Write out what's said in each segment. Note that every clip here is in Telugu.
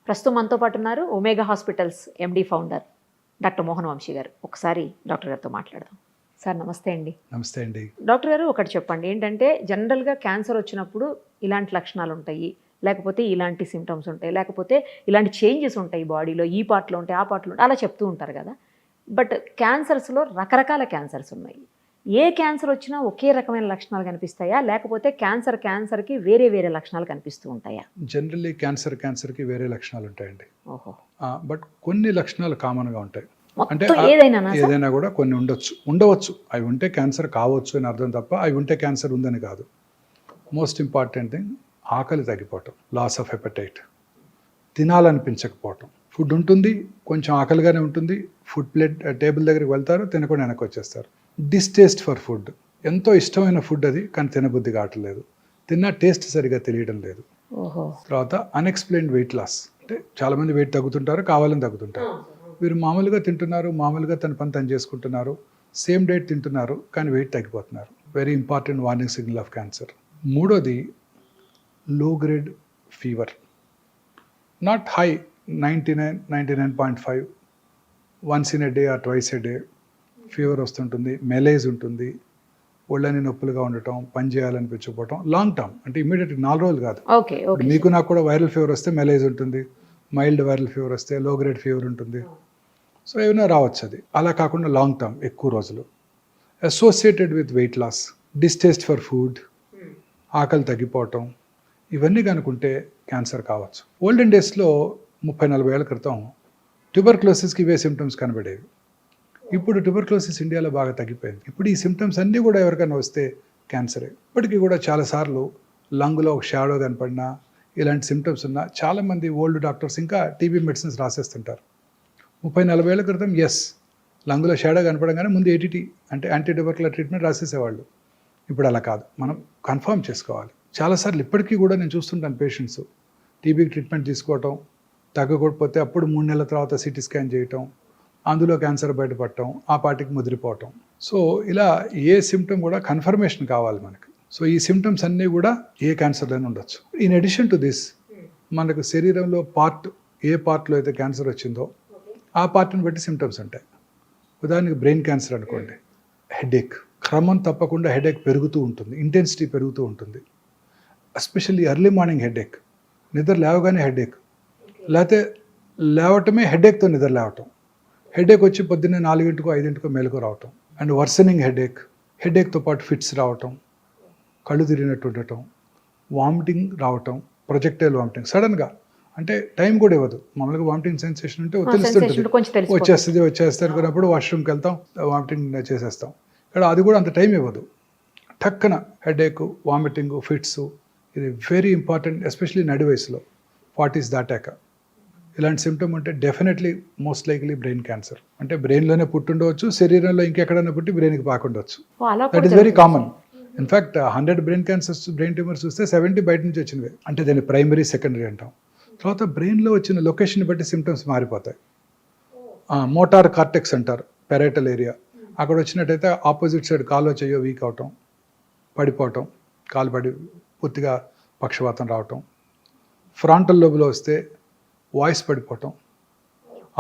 ప్రస్తుతం మనతో పాటు ఉన్నారు ఒమేగా హాస్పిటల్స్ ఎండి ఫౌండర్ డాక్టర్ మోహన్ వంశీ గారు. ఒకసారి డాక్టర్ గారితో మాట్లాడదాం. సార్ నమస్తే అండి. నమస్తే అండి. డాక్టర్ గారు ఒకటి చెప్పండి, ఏంటంటే జనరల్గా క్యాన్సర్ వచ్చినప్పుడు ఇలాంటి లక్షణాలు ఉంటాయి, లేకపోతే ఇలాంటి సిమ్టమ్స్ ఉంటాయి, లేకపోతే ఇలాంటి చేంజెస్ ఉంటాయి బాడీలో, ఈ పార్ట్లో ఉంటాయి, ఆ పార్ట్లో ఉంటాయి, అలా చెప్తూ ఉంటారు కదా. బట్ క్యాన్సర్స్లో రకరకాల క్యాన్సర్స్ ఉన్నాయి. ఏ క్యాన్సర్ వచ్చినా ఒకే రకమైన లక్షణాలు కనిపిస్తాయా, లేకపోతే క్యాన్సర్కి వేరే వేరే లక్షణాలు కనిపిస్తూ ఉంటాయా? జనరల్లీ క్యాన్సర్కి వేరే లక్షణాలు ఉంటాయండి. ఓహో. బట్ కొన్ని లక్షణాలు కామన్గా ఉంటాయి. అంటే ఏదైనా కూడా కొన్ని ఉండవచ్చు. అవి ఉంటే క్యాన్సర్ కావచ్చు అని అర్థం తప్ప అవి ఉంటే క్యాన్సర్ ఉందని కాదు. మోస్ట్ ఇంపార్టెంట్ థింగ్ ఆకలి తగ్గిపోవటం, లాస్ ఆఫ్ హెపటైట్, తినాలనిపించకపోవటం. ఫుడ్ ఉంటుంది, కొంచెం ఆకలిగానే ఉంటుంది, ఫుడ్ ప్లేట్ టేబుల్ దగ్గరికి వెళ్తారు, తినకుండా వెనక్కి వచ్చేస్తారు. డిస్టేస్ట్ ఫర్ ఫుడ్, ఎంతో ఇష్టమైన ఫుడ్ అది, కానీ తినబుద్ధి కావట్లేదు, తిన్న టేస్ట్ సరిగా తెలియడం లేదు. తర్వాత అన్ఎక్స్ప్లెయిన్డ్ వెయిట్ లాస్, అంటే చాలామంది వెయిట్ తగ్గుతుంటారు, కావాలని తగ్గుతుంటారు. వీరు మామూలుగా తింటున్నారు, మామూలుగా తన పని తను చేసుకుంటున్నారు, సేమ్ డైట్ తింటున్నారు, కానీ వెయిట్ తగ్గిపోతున్నారు. Very important warning signal of cancer. మూడోది లో grade fever, not high, 99.5, once in a day or twice a day fever వస్తుంటుంది, మెలేజ్ ఉంటుంది, ఒళ్ళని నొప్పులుగా ఉండటం, పని చేయాలనిపించకపోవటం, లాంగ్ టర్మ్, అంటే ఇమీడియట్ 4 రోజులు కాదు. మీకు నాకు కూడా వైరల్ ఫీవర్ వస్తే మెలేజ్ ఉంటుంది, మైల్డ్ వైరల్ ఫీవర్ వస్తే లో గ్రేడ్ ఫీవర్ ఉంటుంది. సో ఏమైనా రావచ్చు అది. అలా కాకుండా లాంగ్ టర్మ్, ఎక్కువ రోజులు. Associated with weight loss, distaste for food, ఆకలి తగ్గిపోవటం, ఇవన్నీ కనుకుంటే క్యాన్సర్ కావచ్చు. ఓల్డెన్ డేస్లో 30-40 ఏళ్ల క్రితం ట్యూబర్క్లోసిస్కి ఇవే సిమ్టమ్స్ కనబడేవి. ఇప్పుడు ట్యూబర్క్లోసిస్ ఇండియాలో బాగా తగ్గిపోయింది. ఇప్పుడు ఈ సిమ్టమ్స్ అన్నీ కూడా ఎవరికైనా వస్తే క్యాన్సరే. ఇప్పటికీ కూడా చాలాసార్లు లంగ్లో ఒక షాడో కనపడినా, ఇలాంటి సిమ్టమ్స్ ఉన్నా చాలామంది ఓల్డ్ డాక్టర్స్ ఇంకా టీబీ మెడిసిన్స్ రాసేస్తుంటారు. 30-40 ఏళ్ల క్రితం లంగ్లో షాడో కనపడగానే ముందు ఏటీటీ అంటే యాంటీ ట్యూబర్కులర్ ట్రీట్మెంట్ రాసేసేవాళ్ళు. ఇప్పుడు అలా కాదు, మనం కన్ఫర్మ్ చేసుకోవాలి. చాలాసార్లు ఇప్పటికీ కూడా నేను చూస్తుంటాను, పేషెంట్స్ టీబీకి ట్రీట్మెంట్ తీసుకోవటం, తగ్గకపోతే అప్పుడు 3 నెలల తర్వాత సిటీ స్కాన్ చేయటం, అందులో క్యాన్సర్ బయటపడటం, ఆ పార్టీకి ముదిరిపోవటం. సో ఇలా ఏ సిమ్టమ్ కూడా కన్ఫర్మేషన్ కావాలి మనకి. సో ఈ సిమ్టమ్స్ అన్నీ కూడా ఏ క్యాన్సర్లోనే ఉండొచ్చు. ఇన్ అడిషన్ టు దిస్, మనకు శరీరంలో ఏ పార్ట్లో అయితే క్యాన్సర్ వచ్చిందో ఆ పార్ట్ని బట్టి సిమ్టమ్స్ ఉంటాయి. ఉదాహరణకి బ్రెయిన్ క్యాన్సర్ అనుకోండి, హెడేక్, క్రమం తప్పకుండా హెడేక్ పెరుగుతూ ఉంటుంది, ఇంటెన్సిటీ పెరుగుతూ ఉంటుంది. ఎస్పెషల్లీ ఎర్లీ మార్నింగ్ హెడేక్, నిద్ర లేవగానే హెడేక్, లేకపోతే లేవటమే హెడేక్తో నిద్ర లేవటం, హెడేక్ వచ్చి పొద్దున్నే 4-5 గంటలకు మెలకు రావటం, అండ్ వర్సనింగ్ హెడేక్తో పాటు ఫిట్స్ రావటం, కళ్ళు తిరిగినట్టు ఉండటం, వామిటింగ్ రావటం, ప్రొజెక్టైల్ వామిటింగ్ సడన్గా, అంటే టైం కూడా ఇవ్వదు. మామూలుగా వామిటింగ్ సెన్సేషన్ ఉంటే తెలుస్తుంటుంది, వచ్చేస్తే అనుకున్నప్పుడు వాష్రూమ్కి వెళ్తాం, వామిటింగ్ చేసేస్తాం. ఇక్కడ అది కూడా అంత టైం ఇవ్వదు. టక్కన హెడేక్, వామిటింగ్, ఫిట్స్, ఇది వెరీ ఇంపార్టెంట్, ఎస్పెషలీ నడి వయసులో 40s దాటాక. ఇలాంటి సిమ్టమ్ ఉంటే definitely most likely brain cancer. అంటే బ్రెయిన్లోనే పుట్టుండవచ్చు, శరీరంలో ఇంకెక్కడైనా పుట్టి బ్రెయిన్కి పాకుండవచ్చు. That is very common. In fact 100 brain cancers, brain tumours చూస్తే 70 బయట నుంచి వచ్చినవే. అంటే దాన్ని ప్రైమరీ, సెకండరీ అంటాం. తర్వాత బ్రెయిన్లో వచ్చిన లొకేషన్ బట్టి సిమ్టమ్స్ మారిపోతాయి. మోటార్ కార్టెక్స్ అంటారు, పెరైటల్ ఏరియా, అక్కడ వచ్చినట్టయితే ఆపోజిట్ సైడ్ కాలో చెయ్యో వీక్ అవటం, పడిపోవటం, కాలు పడి పూర్తిగా పక్షవాతం రావటం. ఫ్రాంటల్ లోబులో వస్తే వాయిస్ పడిపోవటం,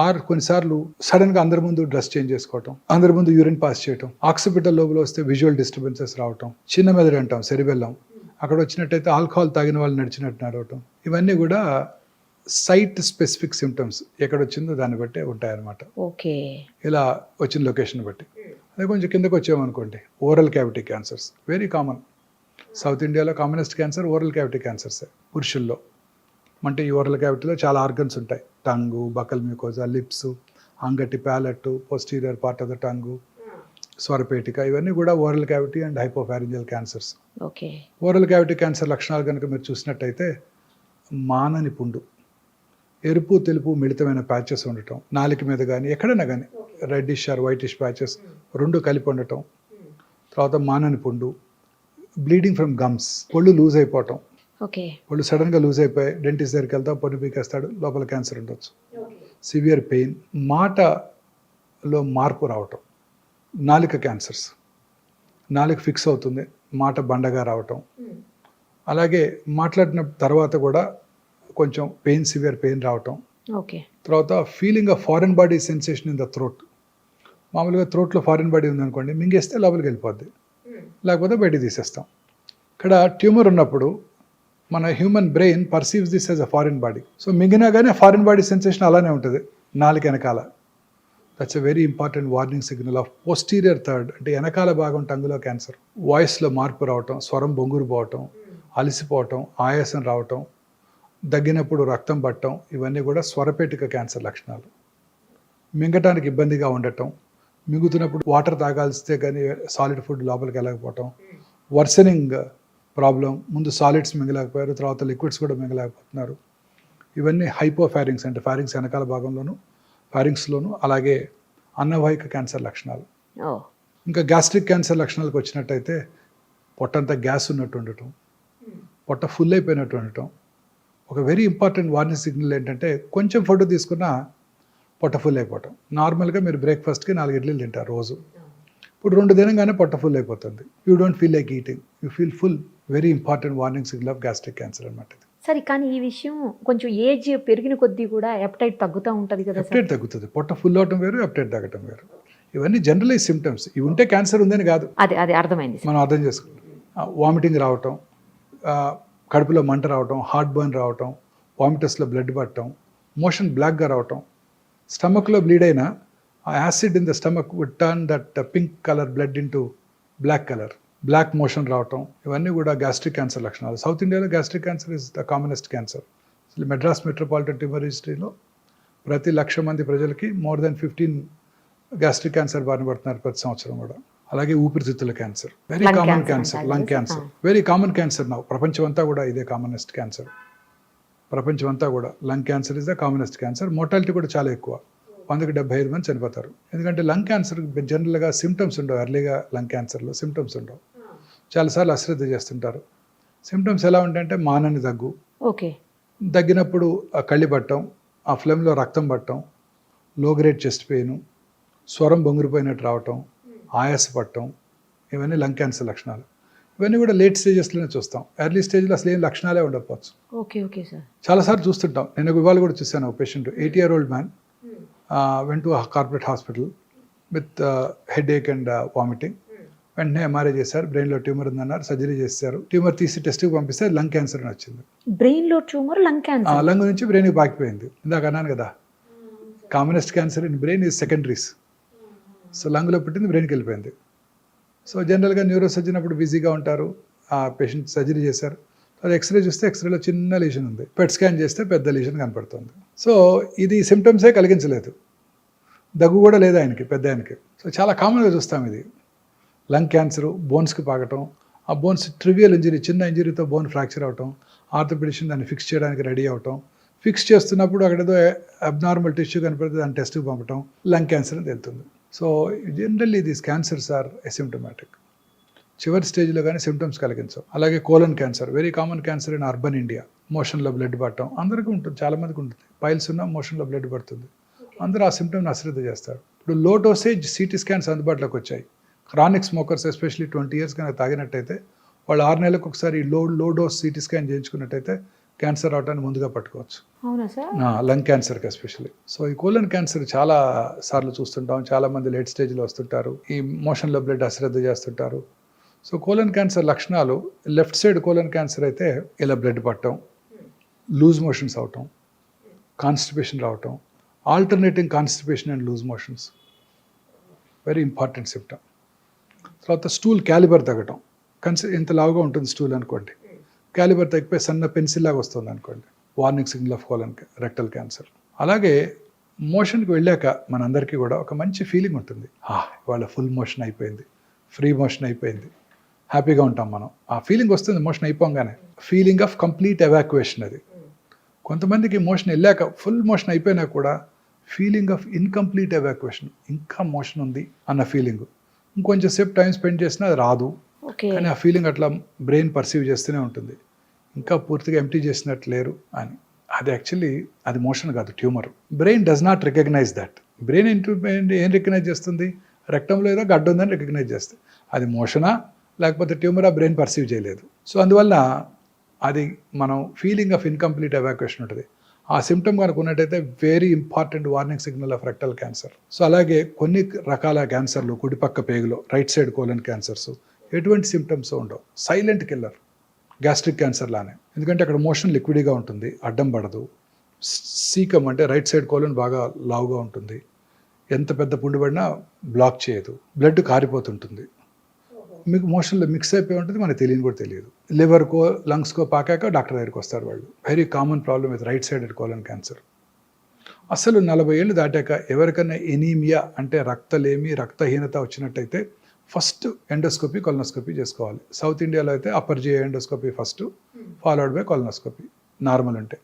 ఆర్ కొన్నిసార్లు సడన్గా అందరి ముందు డ్రెస్ చేంజ్ చేసుకోవటం, అందరి ముందు యూరిన్ పాస్ చేయటం. ఆక్సిపిటల్ లోబులో వస్తే విజువల్ డిస్టర్బెన్సెస్ రావటం. చిన్న మెదడు అంటాం, సెరిబెల్లం, అక్కడ వచ్చినట్టయితే ఆల్కహాల్ తాగిన వాళ్ళు నడిచినట్టు నడవటం. ఇవన్నీ కూడా సైట్ స్పెసిఫిక్ సిమ్టమ్స్, ఎక్కడ వచ్చిందో దాన్ని బట్టే ఉంటాయన్నమాట. ఓకే, ఇలా వచ్చిన లొకేషన్ బట్టి. అదే కొంచెం కిందకు వచ్చామనుకోండి, oral cavity cancers very common. South ఇండియాలో కామనెస్ట్ క్యాన్సర్ ఓరల్ క్యావిటీ క్యాన్సర్సే పురుషుల్లో. అంటే ఈ ఓరల్ క్యావిటీలో చాలా ఆర్గన్స్ ఉంటాయి, టంగు, బకల్ మ్యూకోజా, లిప్స్, అంగటి, palate, posterior part of the tongue, స్వరపేటిక, ఇవన్నీ కూడా oral cavity and hypopharyngeal cancers. Okay. Oral cavity cancer లక్షణాలు కనుక మీరు చూసినట్టయితే, మానని పుండు, ఎరుపు తెలుపు మిళితమైన ప్యాచెస్ ఉండటం, నాలుక మీద కానీ ఎక్కడైనా కానీ రెడ్డిష్ ఆర్ వైటిష్ ప్యాచెస్ 2 కలిపి ఉండటం. తర్వాత మానని పుండు, బ్లీడింగ్ ఫ్రమ్ గమ్స్, ఒళ్ళు లూజ్ అయిపోవటం, ఒళ్ళు సడన్గా లూజ్ అయిపోయి డెంటిస్ట్ దగ్గరికి వెళ్తాం, పన్ను పీకేస్తాడు, లోపల క్యాన్సర్ ఉండొచ్చు. సివియర్ పెయిన్, మాటలో మార్పు రావటం, నాలుక క్యాన్సర్స్, నాలుక ఫిక్స్ అవుతుంది, మాట బండగా రావటం. అలాగే మాట్లాడిన తర్వాత కూడా కొంచెం సివియర్ పెయిన్ రావటం, ఓకే. తర్వాత feeling of foreign body sensation in the throat. మామూలుగా థ్రోట్లో ఫారెన్ బాడీ ఉందనుకోండి, మింగేస్తే లోపలికి వెళ్ళిపోద్ది, లేకపోతే బయటికి తీసేస్తాం. ఇక్కడ ట్యూమర్ ఉన్నప్పుడు మన human brain perceives this as a foreign body. So మింగినా కానీ ఫారిన్ బాడీ సెన్సేషన్ అలానే ఉంటుంది నాలుగు వెనకాల. That's a very important warning signal of posterior third, అంటే వెనకాల భాగం టంగులో క్యాన్సర్. వాయిస్లో మార్పు రావటం, స్వరం బొంగురు పోవటం, అలసిపోవటం, ఆయాసం రావటం, దగ్గినప్పుడు రక్తం పట్టడం, ఇవన్నీ కూడా స్వరపేటిక క్యాన్సర్ లక్షణాలు. మింగటానికి ఇబ్బందిగా ఉండటం, మింగుతున్నప్పుడు వాటర్ తాగాల్స్తే కానీ సాలిడ్ ఫుడ్ లోపలికి వెళ్ళకపోవటం, వర్సనింగ్ ప్రాబ్లం, ముందు సాలిడ్స్ మింగలేకపోయారు, తర్వాత లిక్విడ్స్ కూడా మింగలేకపోతున్నారు. ఇవన్నీ హైపోఫారింగ్స్, అంటే ఫారింగ్స్ వెనకాల భాగంలోను, ఫారింగ్స్లోను, అలాగే అన్నవాహిక క్యాన్సర్ లక్షణాలు. ఇంకా గ్యాస్ట్రిక్ క్యాన్సర్ లక్షణాలకు వచ్చినట్టయితే పొట్టంతా గ్యాస్ ఉన్నట్టు ఉండటం, పొట్ట ఫుల్ అయిపోయినట్టు ఉండటం. ఒక వెరీ ఇంపార్టెంట్ వార్నింగ్ సిగ్నల్ ఏంటంటే కొంచెం ఫుడ్ తీసుకున్నా పొట్ట ఫుల్ అయిపోవటం. నార్మల్గా మీరు బ్రేక్ఫాస్ట్కి 4 ఇడ్లీలు తింటారు రోజు, ఇప్పుడు 2 తినగానే పొట్ట ఫుల్ అయిపోతుంది. You don't feel like eating, you feel full. Very important warning signal of gastric cancer అనమాట. సరే, కానీ ఈ విషయం కొంచెం ఏజ్ పెరిగిన కొద్దీ కూడా ఎప్టైట్ తగ్గుతూ ఉంటుంది కదా? ఎప్టైట్ తగ్గుతుంది, పొట్ట ఫుల్ అవటం వేరు, ఎప్టైట్ తగ్గటం వేరు. ఇవన్నీ జనరలైజ్ సిమ్టమ్స్. ఇవి ఉంటే క్యాన్సర్ ఉందని కాదు, అదే అర్థమైంది. మనం అర్థం చేసుకుంటాం. వామిటింగ్ రావటం, కడుపులో మంట రావటం, హార్ట్ బర్న్ రావటం, వామిటస్లో బ్లడ్ పట్టడం, మోషన్ బ్లాక్గా రావటం, స్టమక్లో బ్లీడ్ అయినా ఆ acid in the stomach would turn that pink colour blood into black colour, black motion రావటం, ఇవన్నీ కూడా గ్యాస్ట్రిక్ క్యాన్సర్ లక్షణాలు. సౌత్ ఇండియాలో gastric cancer is the commonest cancer. Madras metropolitan tumour రిజిస్ట్రీలో ప్రతి 1,00,000 మంది ప్రజలకి మోర్ దెన్ 15 గ్యాస్ట్రిక్ క్యాన్సర్ బారిన పడుతున్నారు ప్రతి సంవత్సరం కూడా. అలాగే ఊపిరితిత్తుల cancer, very common cancer. Lung cancer very common cancer నా ప్రపంచం అంతా కూడా ఇదే కామనెస్ట్ క్యాన్సర్. ప్రపంచం అంతా కూడా lung cancer is the commonest cancer. Mortality కూడా చాలా ఎక్కువ, 100కి 75 మంది చనిపోతారు. ఎందుకంటే లంగ్ క్యాన్సర్ జనరల్గా సిమ్టమ్స్ ఉండవు. ఎర్లీగా లంగ్ క్యాన్సర్లో సిమ్టమ్స్ ఉండవు, చాలాసార్లు అశ్రద్ధ చేస్తుంటారు. సిమ్టమ్స్ ఎలా ఉంటాయంటే మానని దగ్గు, ఓకే, దగ్గినప్పుడు కళ్ళి పట్టడం, ఆ ఫ్లెమ్లో రక్తం పట్టడం, లో గ్రేడ్ చెస్ట్ పెయిన్, స్వరం బొంగురిపోయినట్టు రావటం, ఆయాస పట్టడం, ఇవన్నీ లంగ్ క్యాన్సర్ లక్షణాలు. ఇవన్నీ కూడా లేట్ స్టేజెస్లోనే చూస్తాం. ఎర్లీ స్టేజ్లో అసలు ఏం లక్షణాలే ఉండకపోవచ్చు. Okay okay sir. చాలాసార్లు చూస్తుంటాం. నేను ఇవాళ కూడా చూశాను, patient 80-year-old man went to a corporate hospital with headache and vomiting. వెంటనే ఎంఆర్ఐ చేశారు, బ్రెయిన్లో ట్యూమర్ ఉందన్నారు, సర్జరీ చేశారు. ట్యూమర్ తీసి టెస్ట్కి పంపిస్తే లంగ్ క్యాన్సర్ అని వచ్చింది. బ్రెయిన్లో ట్యూమర్, లంగ్ క్యాన్సర్, లంగ్ నుంచి బ్రెయిన్కి పాకిపోయింది. ఇందాక అన్నాను కదా, commonest cancer in brain is secondaries. So లంగ్లో పుట్టింది బ్రెయిన్కి వెళ్ళిపోయింది. సో జనరల్గా న్యూరో సర్జన్ అప్పుడు బిజీగా ఉంటారు, ఆ పేషెంట్ సర్జరీ చేశారు. అది ఎక్స్రే చూస్తే ఎక్స్రేలో చిన్న లీషన్ ఉంది, పెట్ స్కాన్ చేస్తే పెద్ద లీషన్ కనపడుతుంది. సో ఇది సిమ్టమ్సే కలిగించలేదు, దగ్గు కూడా లేదు ఆయనకి, పెద్ద ఆయనకి. సో చాలా కామన్గా చూస్తాం ఇది. లంగ్ క్యాన్సర్, బోన్స్కి పాకటం, ఆ బోన్స్ ట్రివియల్ ఇంజరీ, చిన్న ఇంజరీతో బోన్ ఫ్రాక్చర్ అవటం, ఆర్థోపెడిషన్ దాన్ని ఫిక్స్ చేయడానికి రెడీ అవటం, ఫిక్స్ చేస్తున్నప్పుడు అక్కడేదో అబ్నార్మల్ టిష్యూ కనపడితే దాన్ని టెస్ట్కి పంపటం, లంగ్ క్యాన్సర్ అని తెలుస్తుంది. So generally these cancers are asymptomatic. చివరి స్టేజ్లో కానీ సిమ్టమ్స్ కలిగించవు. అలాగే colon cancer, very common cancer in urban India. మోషన్లో బ్లడ్ పట్టడం అందరికీ ఉంటుంది, చాలామందికి ఉంటుంది. పైల్స్ ఉన్నా మోషన్లో బ్లడ్ పడుతుంది, అందరూ ఆ సిమ్టమ్ని అశ్రద్ధ చేస్తారు. ఇప్పుడు లో డోసేజ్ సిటీ స్కాన్స్ అందుబాటులోకి వచ్చాయి. క్రానిక్ స్మోకర్స్ ఎస్పెషల్లీ 20 years కనుక తాగినట్టయితే వాళ్ళు 6 నెలలకు ఒకసారి లో డోస్ సిటీ స్కాన్ చేయించుకున్నట్టయితే క్యాన్సర్ అవటాన్ని ముందుగా పట్టుకోవచ్చు. అవునా సార్? లంగ్ క్యాన్సర్కి ఎస్పెషల్లీ. సో ఈ కోలన్ క్యాన్సర్ చాలా సార్లు చూస్తుంటాం, చాలామంది లేట్ స్టేజ్లో వస్తుంటారు, ఈ మోషన్లో బ్లడ్ అశ్రద్ధ చేస్తుంటారు. సో కోలన్ క్యాన్సర్ లక్షణాలు, లెఫ్ట్ సైడ్ కోలన్ క్యాన్సర్ అయితే ఇలా బ్లడ్ పట్టడం, లూజ్ మోషన్స్ అవటం, కాన్స్టిపేషన్ రావటం, alternating constipation and loose motions, very important symptom. తర్వాత స్టూల్ క్యాలిబర్ తగ్గటం, ఇంత లావుగా ఉంటుంది స్టూల్ అనుకోండి, క్యాలిబర్ తగ్గిపోయి సన్న పెన్సిల్ లాగా వస్తుంది అనుకోండి, warning signal of colon rectal cancer. అలాగే మోషన్కి వెళ్ళాక మనందరికీ కూడా ఒక మంచి ఫీలింగ్ ఉంటుంది, ఇవాళ ఫుల్ మోషన్ అయిపోయింది, ఫ్రీ మోషన్ అయిపోయింది, హ్యాపీగా ఉంటాం మనం. ఆ ఫీలింగ్ వస్తుంది మోషన్ అయిపోగానే, ఫీలింగ్ ఆఫ్ కంప్లీట్ ఎవాక్యుయేషన్. అది కొంతమందికి మోషన్ వెళ్ళాక ఫుల్ మోషన్ అయిపోయినా కూడా ఫీలింగ్ ఆఫ్ ఇన్కంప్లీట్ ఎవాక్యుయేషన్, ఇంకా మోషన్ ఉంది అన్న ఫీలింగ్. ఇంకొంచెం సేపు టైం స్పెండ్ చేసినా అది రాదు, కానీ ఆ ఫీలింగ్ అట్లా బ్రెయిన్ పర్సీవ్ చేస్తూనే ఉంటుంది, ఇంకా పూర్తిగా ఎంప్టీ చేసినట్టు లేరు అని. అది యాక్చువల్లీ అది మోషన్ కాదు, tumour. Brain does not recognise that. Brain ఏం రికగ్నైజ్ చేస్తుంది? రెక్టంలో ఏదో గడ్డ ఉందని రికగ్నైజ్ చేస్తుంది. అది మోషనా లేకపోతే ట్యూమరా బ్రెయిన్ పర్సీవ్ చేయలేదు. సో అందువల్ల అది మనం ఫీలింగ్ ఆఫ్ ఇన్కంప్లీట్ ఎవాక్యుయేషన్ ఉంటుంది. ఆ సిమ్టమ్ కనుక ఉన్నట్టయితే very important warning signal of rectal cancer. So అలాగే కొన్ని రకాల క్యాన్సర్లు కుడిపక్క పేగులో రైట్ సైడ్ కోలన్ క్యాన్సర్స్ ఎటువంటి సిమ్టమ్స్ ఉండవు, సైలెంట్ కిల్లర్. గ్యాస్ట్రిక్ క్యాన్సర్ లానే, ఎందుకంటే అక్కడ మోషన్ లిక్విడ్గా ఉంటుంది, అడ్డం పడదు. సీకం అంటే రైట్ సైడ్ కోలన్ బాగా లావుగా ఉంటుంది, ఎంత పెద్ద పుండు పడినా బ్లాక్ చేయదు, బ్లడ్ కారిపోతుంటుంది, మీకు మోషన్లో మిక్స్ అయిపోయి ఉంటుంది, మనకు తెలియని కూడా తెలియదు. లివర్కో లంగ్స్కో పాకాక డాక్టర్ దగ్గరికి వస్తారు వాళ్ళు. Very common problem with right sided colon cancer. అసలు 40 ఏళ్ళు దాటాక ఎవరికైనా ఎనీమియా అంటే రక్తలేమి రక్తహీనత వచ్చినట్టయితే ఫస్ట్ ఎండోస్కోపీ కొలనోస్కోపీ చేసుకోవాలి. సౌత్ ఇండియాలో అయితే upper GI endoscopy first, followed by colonoscopy normal ఉంటే.